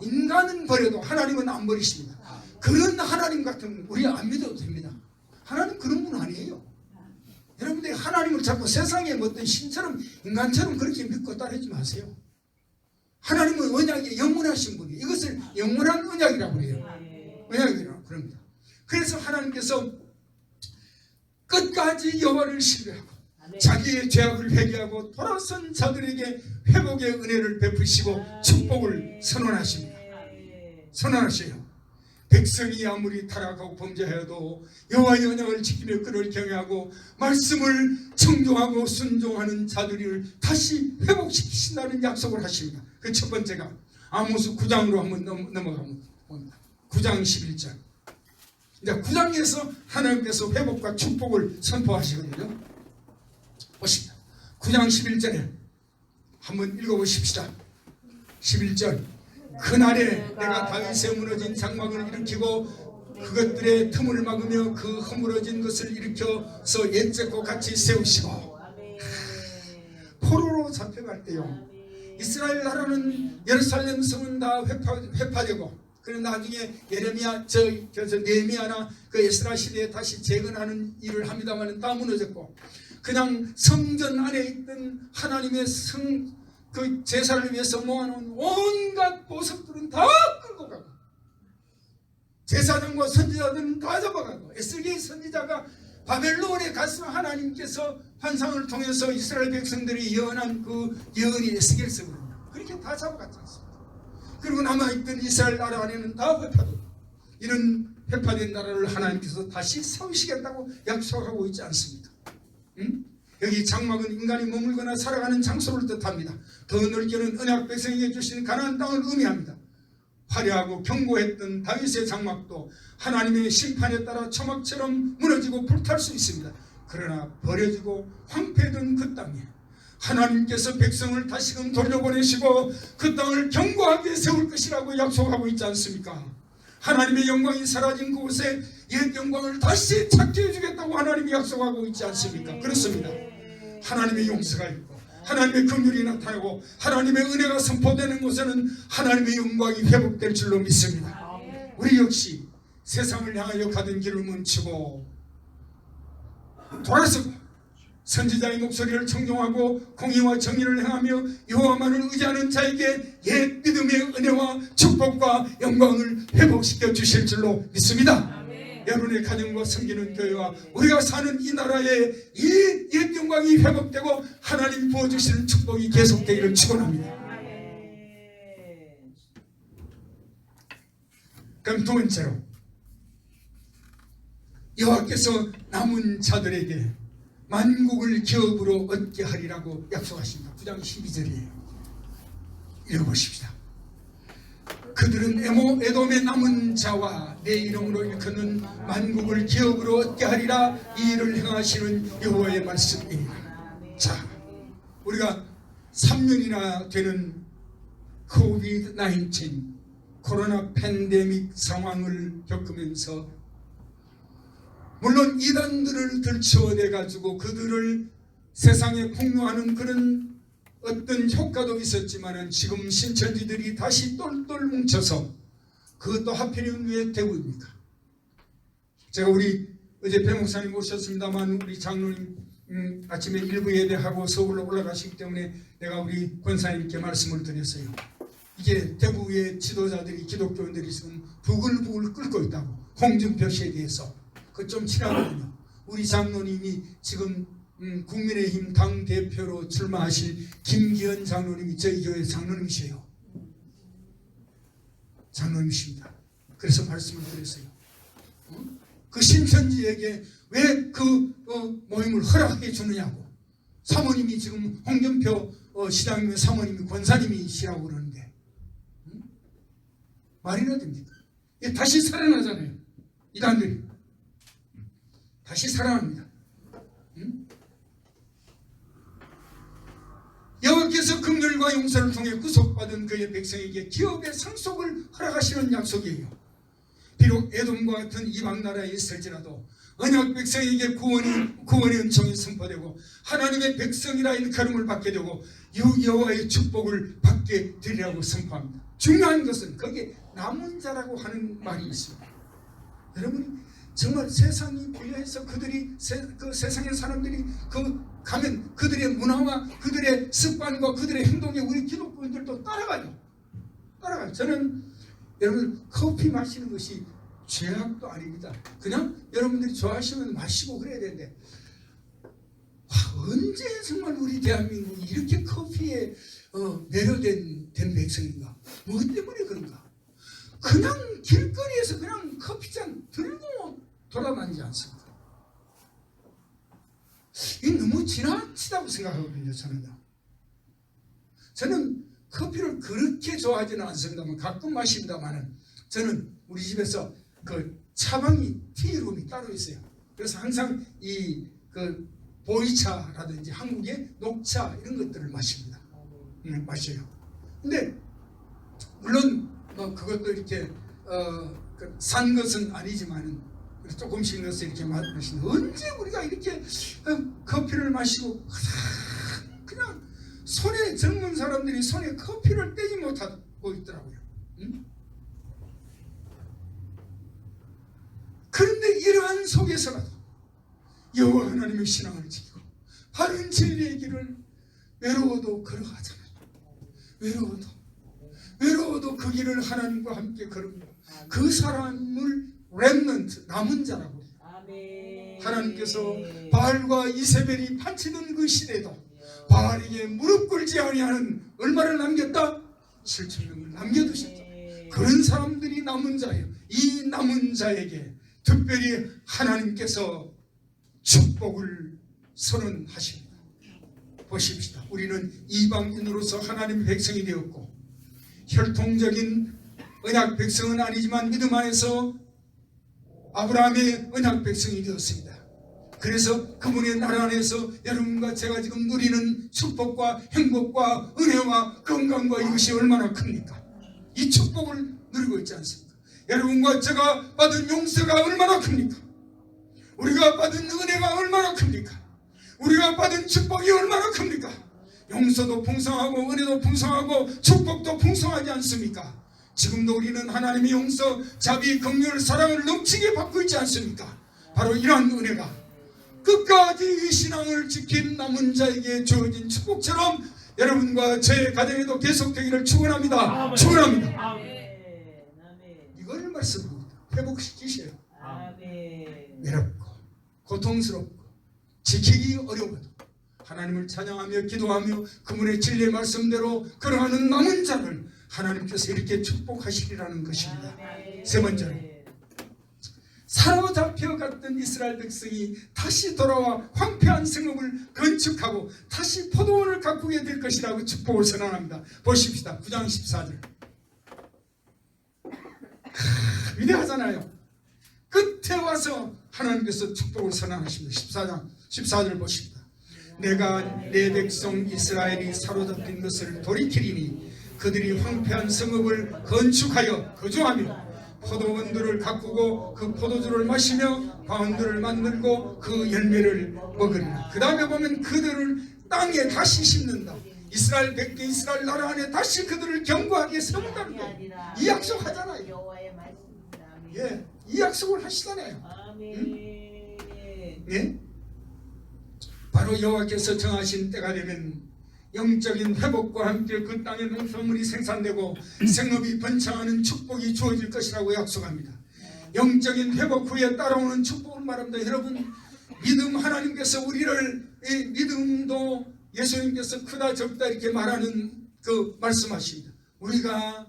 인간은 버려도 하나님은 안 버리십니다. 그런 하나님 같은 우리 안 믿어도 됩니다. 하나님 그런 분 아니에요. 여러분들이 하나님을 자꾸 세상의 어떤 신처럼 인간처럼 그렇게 믿고 따르지 마세요. 하나님은 언약이 영원하신 분이에요. 이것을 영원한 언약이라고 해요. 언약이라고 그럽니다. 그래서 하나님께서 끝까지 여호와를 신뢰하고 자기의 죄악을 회개하고 돌아선 자들에게 회복의 은혜를 베푸시고 축복을 선언하십니다. 선언하셔요. 백성이 아무리 타락하고 범죄하여도 여호와의 언약을 지키며 그를 경외하고 말씀을 청종하고 순종하는 자들을 다시 회복시키신다는 약속을 하십니다. 그 첫 번째가 아모스 9장으로 한번 넘어가면 봅니다. 9장 11절. 이제 9장에서 하나님께서 회복과 축복을 선포하시거든요. 보십니다. 9장 11절에 한번 읽어보십시다. 11절. 그날에 내가 다윗의 무너진 장막을 일으키고 그것들의 틈을 막으며 그 허물어진 것을 일으켜서 옛적과 같이 세우시고, 포로로 잡혀갈 때요, 이스라엘 나라는 예루살렘 성은 다 회파되고, 그리고 나중에 예레미야, 느헤미야나 그 에스라 시대에 다시 재건하는 일을 합니다만 다 무너졌고, 그냥 성전 안에 있던 하나님의 그 제사를 위해서 모아놓은 온갖 보석들은 다 끌고 가고, 제사장과 선지자들은 다 잡아가고, 에스겔 선지자가 바벨론에 가서 하나님께서 환상을 통해서 이스라엘 백성들이 예언한 그 예언이 에스겔서거든요. 그렇게 다 잡아갔지 않습니까? 그리고 남아있던 이스라엘 나라 안에는 다 회파되고, 이런 회파된 나라를 하나님께서 다시 세우시겠다고 약속하고 있지 않습니까? 응? 여기 장막은 인간이 머물거나 살아가는 장소를 뜻합니다. 더 넓게는 언약 백성에게 주신 가나안 땅을 의미합니다. 화려하고 견고했던 다윗의 장막도 하나님의 심판에 따라 초막처럼 무너지고 불탈 수 있습니다. 그러나 버려지고 황폐된 그 땅에 하나님께서 백성을 다시금 돌려보내시고 그 땅을 견고하게 세울 것이라고 약속하고 있지 않습니까? 하나님의 영광이 사라진 그곳에 옛 영광을 다시 찾게 해주겠다고 하나님이 약속하고 있지 않습니까? 그렇습니다. 하나님의 용서가 있고 하나님의 긍휼이 나타나고 하나님의 은혜가 선포되는 곳에는 하나님의 영광이 회복될 줄로 믿습니다. 우리 역시 세상을 향하여 가던 길을 멈추고 돌아서고 선지자의 목소리를 청종하고 공의와 정의를 행하며 여호와만을 의지하는 자에게 옛 믿음의 은혜와 축복과 영광을 회복시켜 주실 줄로 믿습니다. 여러분의 가정과 섬기는 교회와 우리가 사는 이 나라에 이 옛 영광이 회복되고 하나님 부어주시는 축복이 계속되기를 축원합니다. 그럼 두 번째로, 여호와께서 남은 자들에게 만국을 기업으로 얻게 하리라고 약속하십니다. 9장 12절이에요. 읽어보십시다. 그들은 에돔의 남은 자와 내 이름으로 일컫는 만국을 기업으로 얻게 하리라. 이 일을 행하시는 여호와의 말씀입니다. 자, 우리가 3년이나 되는 코비드-19 코로나 팬데믹 상황을 겪으면서 물론 이단들을 들춰내 가지고 그들을 세상에 폭로하는 그런 어떤 효과도 있었지만 지금 신천지들이 다시 똘똘 뭉쳐서, 그것도 하필이면 왜 대구입니까? 제가 우리 어제 배 목사님 오셨습니다만 우리 장로님 아침에 일부 예배하고 서울로 올라가시기 때문에 내가 우리 권사님께 말씀을 드렸어요. 이게 대구의 지도자들이, 기독교인들이 지금 부글부글 끓고 있다고, 홍준표 씨에 대해서. 그 좀 친하거든요. 우리 장로님이 지금 국민의힘 당대표로 출마하실 김기현 장로님이 저희 교회 장로님이세요. 장로님이십니다. 그래서 말씀을 드렸어요. 그 신천지에게 왜 그 모임을 허락해 주느냐고. 사모님이 지금 홍준표 시장님의 사모님이 권사님이시라고 그러는데 말이나 됩니까? 다시 살아나잖아요. 이단들이 다시 살아납니다. 여호와께서 긍휼과 용서를 통해 구속받은 그의 백성에게 기업의 상속을 허락하시는 약속이에요. 비록 에돔과 같은 이방 나라에 있을지라도 언약 백성에게 구원의 은총이 선포되고 하나님의 백성이라 일컬음을 받게 되고 여호와의 축복을 받게 되리라고 선포합니다. 중요한 것은 거기에 남은 자라고 하는 말이 있습니다. 여러분, 정말 세상이 부여해서 그들이 그 세상의 사람들이 가면 그들의 문화와 그들의 습관과 그들의 행동에 우리 기독교인들도 따라가요. 저는 여러분, 커피 마시는 것이 죄악도 아닙니다. 그냥 여러분들이 좋아하시면 마시고 그래야 되는데, 언제 정말 우리 대한민국이 이렇게 커피에 매료된 백성인가? 뭐 때문에 그런가? 그냥 길거리에서 그냥 커피잔 들고 돌아다니지 않습니까? 이게 너무 지나치다고 생각하거든요. 저는 커피를 그렇게 좋아하지는 않습니다만 가끔 마십니다만은, 저는 우리 집에서 그 차방이 티룸이 따로 있어요. 그래서 항상 그 보이차라든지 한국의 녹차 이런 것들을 마십니다. 마셔요. 근데 물론 뭐 그것도 이렇게 산 것은 아니지만은 조금씩 넣어서 이렇게 마시는, 언제 우리가 이렇게 커피를 마시고 그냥 손에, 젊은 사람들이 손에 커피를 떼지 못하고 있더라고요. 그런데 이러한 속에서라도 여호와 하나님의 신앙을 지키고 바른 진리의 길을 외로워도 걸어가잖아요. 외로워도 그 길을 하나님과 함께 걸으며 그 사람을 렘넌트, 남은 자라고 해요. 하나님께서 바알과 이세벨이 판치던 그 시대에도 바알에게 무릎 꿇지 아니하는 얼마를 남겼다? 7,000명을 남겨두셨다. 그런 사람들이 남은 자예요. 이 남은 자에게 특별히 하나님께서 축복을 선언하십니다. 보십시다. 우리는 이방인으로서 하나님의 백성이 되었고, 혈통적인 언약 백성은 아니지만 믿음 안에서 아브라함의 언약 백성이 되었습니다. 그래서 그분의 나라 안에서 여러분과 제가 지금 누리는 축복과 행복과 은혜와 건강과 이것이 얼마나 큽니까? 이 축복을 누리고 있지 않습니까? 여러분과 제가 받은 용서가 얼마나 큽니까? 우리가 받은 은혜가 얼마나 큽니까? 우리가 받은 축복이 얼마나 큽니까? 용서도 풍성하고 은혜도 풍성하고 축복도 풍성하지 않습니까? 지금도 우리는 하나님의 용서, 자비, 긍휼, 사랑을 넘치게 받고 있지 않습니까? 바로 이러한 은혜가 끝까지 이 신앙을 지킨 남은 자에게 주어진 축복처럼 여러분과 제 가정에도 계속되기를 축원합니다. 축원합니다. 이걸 말씀합니다. 회복시키셔요. 외롭고 고통스럽고 지키기 어려워도 하나님을 찬양하며 기도하며 그분의 진리의 말씀대로 걸어가는 남은 자를 하나님께서 이렇게 축복하시리라는 것입니다. 세 번째로, 사로잡혀갔던 이스라엘 백성이 다시 돌아와 황폐한 성읍을 건축하고 다시 포도원을 가꾸게 될 것이라고 축복을 선언합니다. 보십시다. 9장 14절. 위대하잖아요. 끝에 와서 하나님께서 축복을 선언하십니다. 14절 보십니다. 내가 내 백성 이스라엘이 사로잡힌 것을 돌이키리니 그들이 황폐한 성읍을 건축하여 거주하며 포도원들을 가꾸고 그 포도주를 마시며 과원들을 만들고 그 열매를 먹으리라. 그 다음에 보면 그들을 땅에 다시 심는다. 이스라엘 백성, 이스라엘 나라 안에 다시 그들을 견고하게 세운다는 거예요. 이 약속하잖아요. 예, 이 약속을 하시잖아요. 예? 바로 여호와께서 정하신 때가 되면 영적인 회복과 함께 그 땅에 농수물이 생산되고 생업이 번창하는 축복이 주어질 것이라고 약속합니다. 영적인 회복 후에 따라오는 축복을 말합니다. 여러분, 믿음, 하나님께서 우리를, 믿음도 예수님께서 크다 적다 이렇게 말하는 그 말씀하십니다. 우리가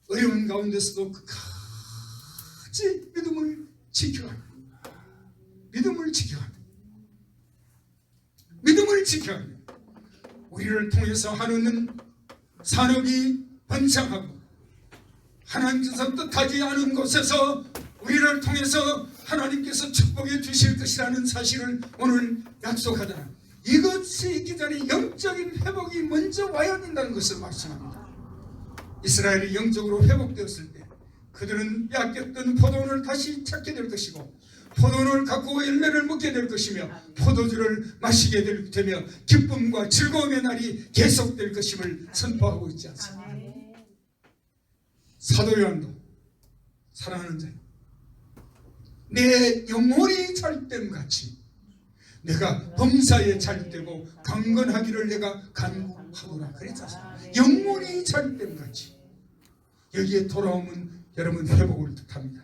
어려운 가운데서도 끝까지 믿음을 지켜가는, 믿음을 지켜가는, 믿음을 지켜가는, 우리를 통해서 하는 산업이 번창하고 하나님께서 뜻하지 않은 곳에서 우리를 통해서 하나님께서 축복해 주실 것이라는 사실을 오늘 약속하잖아요. 이것이 있기 전에 영적인 회복이 먼저 와야 된다는 것을 말씀합니다. 이스라엘이 영적으로 회복되었을 때 그들은 빼앗겼던 포도원을 다시 찾게 될 것이고 포도원을 갖고 열매를 먹게 될 것이며 포도주를 마시게 되며 기쁨과 즐거움의 날이 계속될 것임을 선포하고 있지 않습니까? 사도 요한도 사랑하는 자여, 내 영혼이 잘됨 같이 내가 범사에 잘되고 강건하기를 내가 간구하노라 그랬잖아요. 영혼이 잘됨 같이. 여기에 돌아오면 여러분 회복을 뜻합니다.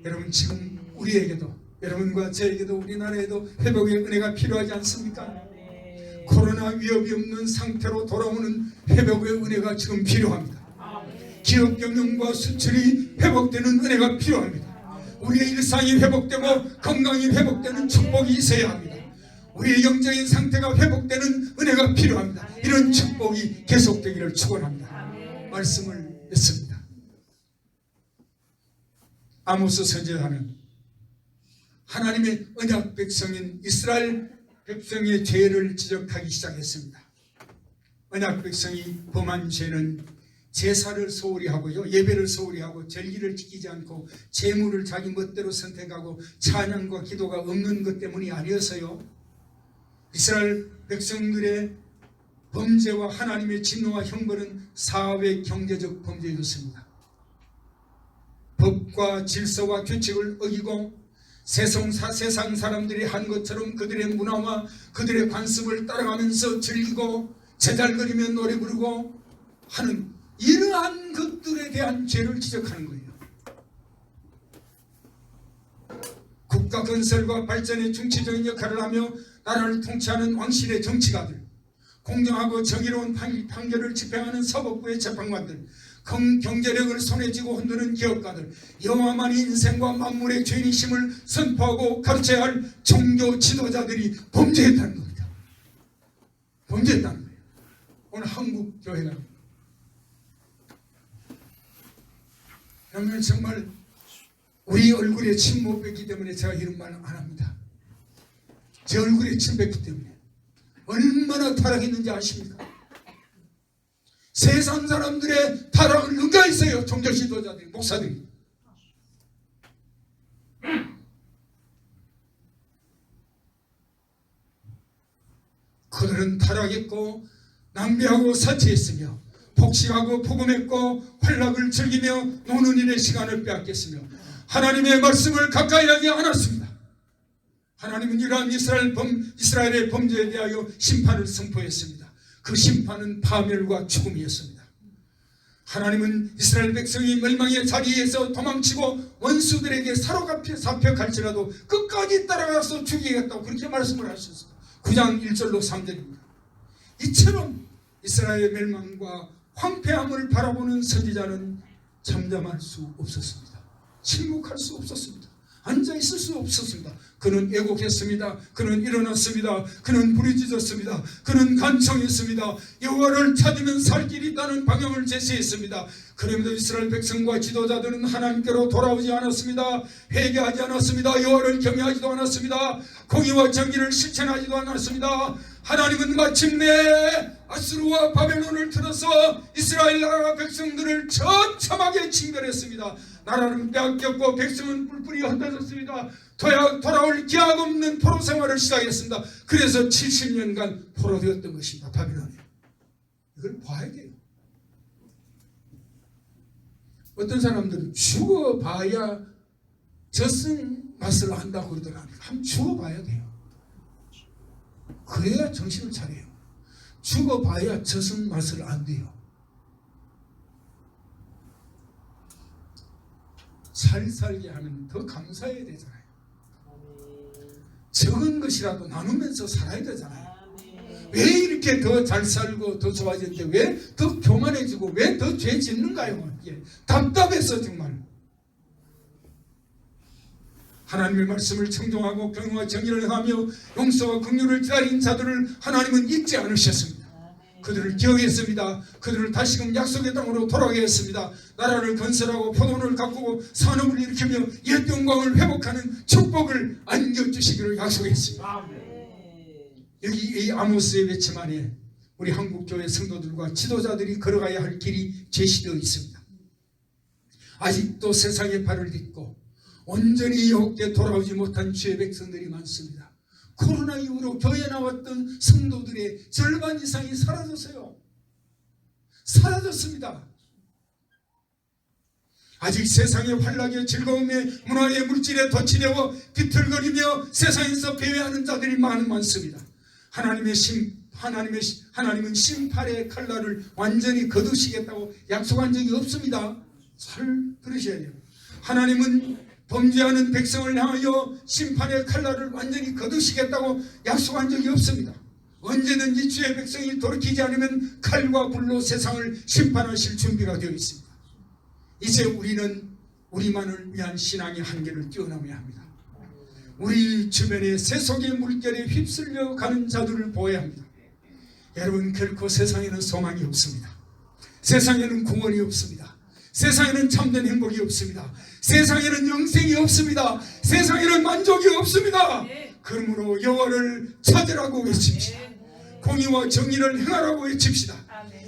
여러분 지금 우리에게도, 여러분과 저에게도, 우리나라에도 회복의 은혜가 필요하지 않습니까? 코로나 위협이 없는 상태로 돌아오는 회복의 은혜가 지금 필요합니다. 기업 경영과 수출이 회복되는 은혜가 필요합니다. 우리의 일상이 회복되고 건강이 회복되는 축복이 있어야 합니다. 우리의 영적인 상태가 회복되는 은혜가 필요합니다. 이런 축복이 계속되기를 축원합니다. 말씀을 맺습니다. 아모스 선지자는 하나님의 언약 백성인 이스라엘 백성의 죄를 지적하기 시작했습니다. 언약 백성이 범한 죄는 제사를 소홀히 하고요, 예배를 소홀히 하고 절기를 지키지 않고 재물을 자기 멋대로 선택하고 찬양과 기도가 없는 것 때문이 아니어서요, 이스라엘 백성들의 범죄와 하나님의 진노와 형벌은 사회 경제적 범죄였습니다. 법과 질서와 규칙을 어기고 세상 사람들이 한 것처럼 그들의 문화와 그들의 관습을 따라가면서 즐기고 제잘거리며 노래 부르고 하는 이러한 것들에 대한 죄를 지적하는 거예요. 국가 건설과 발전의 중추적인 역할을 하며 나라를 통치하는 왕실의 정치가들, 공정하고 정의로운 판결을 집행하는 사법부의 재판관들, 경제력을 손에 쥐고 흔드는 기업가들, 여호와만이 인생과 만물의 주인이심을 선포하고 가르쳐야 할 종교 지도자들이 범죄했다는 겁니다. 범죄했다는 거예요. 오늘 한국 교회가 그러면 정말 우리 얼굴에 침 못 뱉기 때문에 제가 이런 말 안 합니다. 제 얼굴에 침 뱉기 때문에 얼마나 타락했는지 아십니까? 세상 사람들의 타락을 능가했어요. 종교 지도자들이, 목사들이. 그들은 타락했고 낭비하고 사치했으며 폭식하고 폭음했고 환락을 즐기며 노는 일의 시간을 빼앗겼으며 하나님의 말씀을 가까이 하지 않았습니다. 하나님은 이러한 이스라엘의 범죄에 대하여 심판을 선포했습니다. 그 심판은 파멸과 죽음이었습니다. 하나님은 이스라엘 백성이 멸망의 자리에서 도망치고 원수들에게 사로잡혀 갈지라도 끝까지 따라가서 죽이겠다고 그렇게 말씀을 하셨습니다. 9장 1절로 3절입니다. 이처럼 이스라엘의 멸망과 황폐함을 바라보는 선지자는 잠잠할 수 없었습니다. 침묵할 수 없었습니다. 앉아있을 수 없었습니다. 그는 애곡했습니다. 그는 일어났습니다. 그는 부르짖었습니다. 그는 간청했습니다. 여호와를 찾으면 살 길이 있다는 방향을 제시했습니다. 그럼에도 이스라엘 백성과 지도자들은 하나님께로 돌아오지 않았습니다. 회개하지 않았습니다. 여호와를 경외하지도 않았습니다. 공의와 정의를 실천하지도 않았습니다. 하나님은 마침내 아수르와 바벨론을 틀어서 이스라엘 나라 백성들을 처참하게 징벌했습니다. 나라는 빼앗겼고 백성은 뿔뿔이 흩어졌습니다. 돌아올 기약 없는 포로 생활을 시작했습니다. 그래서 70년간 포로되었던 것입니다. 바벨론에. 이걸 봐야 돼요. 어떤 사람들은 죽어봐야 젖은 맛을 안다고 그러더라고요. 한번 죽어봐야 돼요. 그래야 정신을 차려요. 죽어봐야 젖은 맛을 안 돼요. 살살게 하면 더 감사해야 되잖아요. 적은 것이라도 나누면서 살아야 되잖아요. 왜 이렇게 더 잘 살고 더 좋아졌는데 왜 더 교만해지고 왜 더 죄 짓는가요? 답답해서 정말. 하나님의 말씀을 청종하고 경외와 정의를 하며 용서와 긍휼을 기다린 자들을 하나님은 잊지 않으셨습니다. 그들을 기억했습니다. 그들을 다시금 약속의 땅으로 돌아가게 했습니다. 나라를 건설하고 포도원을 가꾸고 산업을 일으키며 옛 영광을 회복하는 축복을 안겨주시기를 약속했습니다. 여기 이 아모스의 외침 안에 우리 한국교회 성도들과 지도자들이 걸어가야 할 길이 제시되어 있습니다. 아직도 세상에 발을 딛고 온전히 여호와께 돌아오지 못한 주의 백성들이 많습니다. 코로나 이후로 교회에 나왔던 성도들의 절반 이상이 사라졌어요. 사라졌습니다. 아직 세상의 활락에 즐거움에 문화의 물질에 덧치되어 비틀거리며 세상에서 배회하는 자들이 많습니다. 하나님은 심판의 칼날을 완전히 거두시겠다고 약속한 적이 없습니다. 잘 들으셔야 돼요. 하나님은 범죄하는 백성을 향하여 심판의 칼날을 완전히 거두시겠다고 약속한 적이 없습니다. 언제든지 주의 백성이 돌이키지 않으면 칼과 불로 세상을 심판하실 준비가 되어 있습니다. 이제 우리는 우리만을 위한 신앙의 한계를 뛰어넘어야 합니다. 우리 주변의 세속의 물결에 휩쓸려 가는 자들을 보아야 합니다. 여러분, 결코 세상에는 소망이 없습니다. 세상에는 구원이 없습니다. 세상에는 참된 행복이 없습니다. 세상에는 영생이 없습니다. 세상에는 만족이 없습니다. 그러므로 여호와를 찾으라고 외칩시다. 공의와 정의를 행하라고 외칩시다.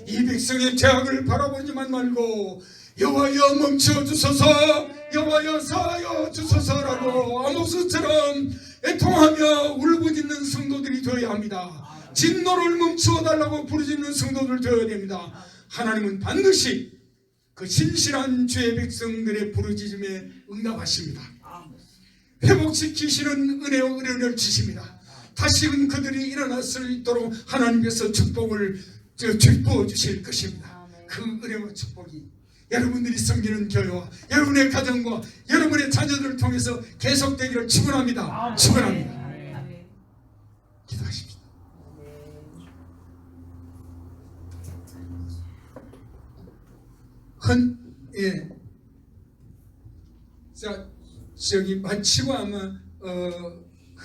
이 백성의 죄악을 바라보지만 말고 여호와여 멈춰 주소서, 여호와여 사하여 주소서라고 아모스처럼 애통하며 울부짖는 성도들이 되어야 합니다. 진노를 멈추어 달라고 부르짖는 성도들 되어야 됩니다. 하나님은 반드시 그 신실한 주의 백성들의 부르짖음에 응답하십니다. 회복시키시는 은혜를 주십니다. 다시금 그들이 일어날 수 있도록 하나님께서 축복을 부어 주실 것입니다. 그 은혜와 축복이 여러분들이 섬기는 교회와 여러분의 가정과 여러분의 자녀들을 통해서 계속되기를 축원합니다. 축원합니다. 기도하십시다. 자, 저기 마치고 아마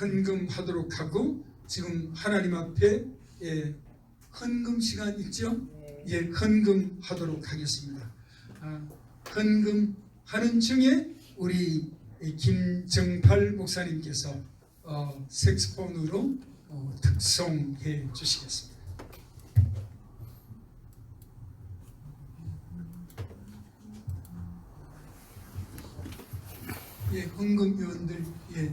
헌금하도록 하고, 지금 하나님 앞에 헌금 시간 있죠? 예, 헌금하도록 하겠습니다. 헌금하는 중에 우리 김정팔 목사님께서 색소폰으로 특송해 주시겠습니다. 예, 헌금위원들, 예.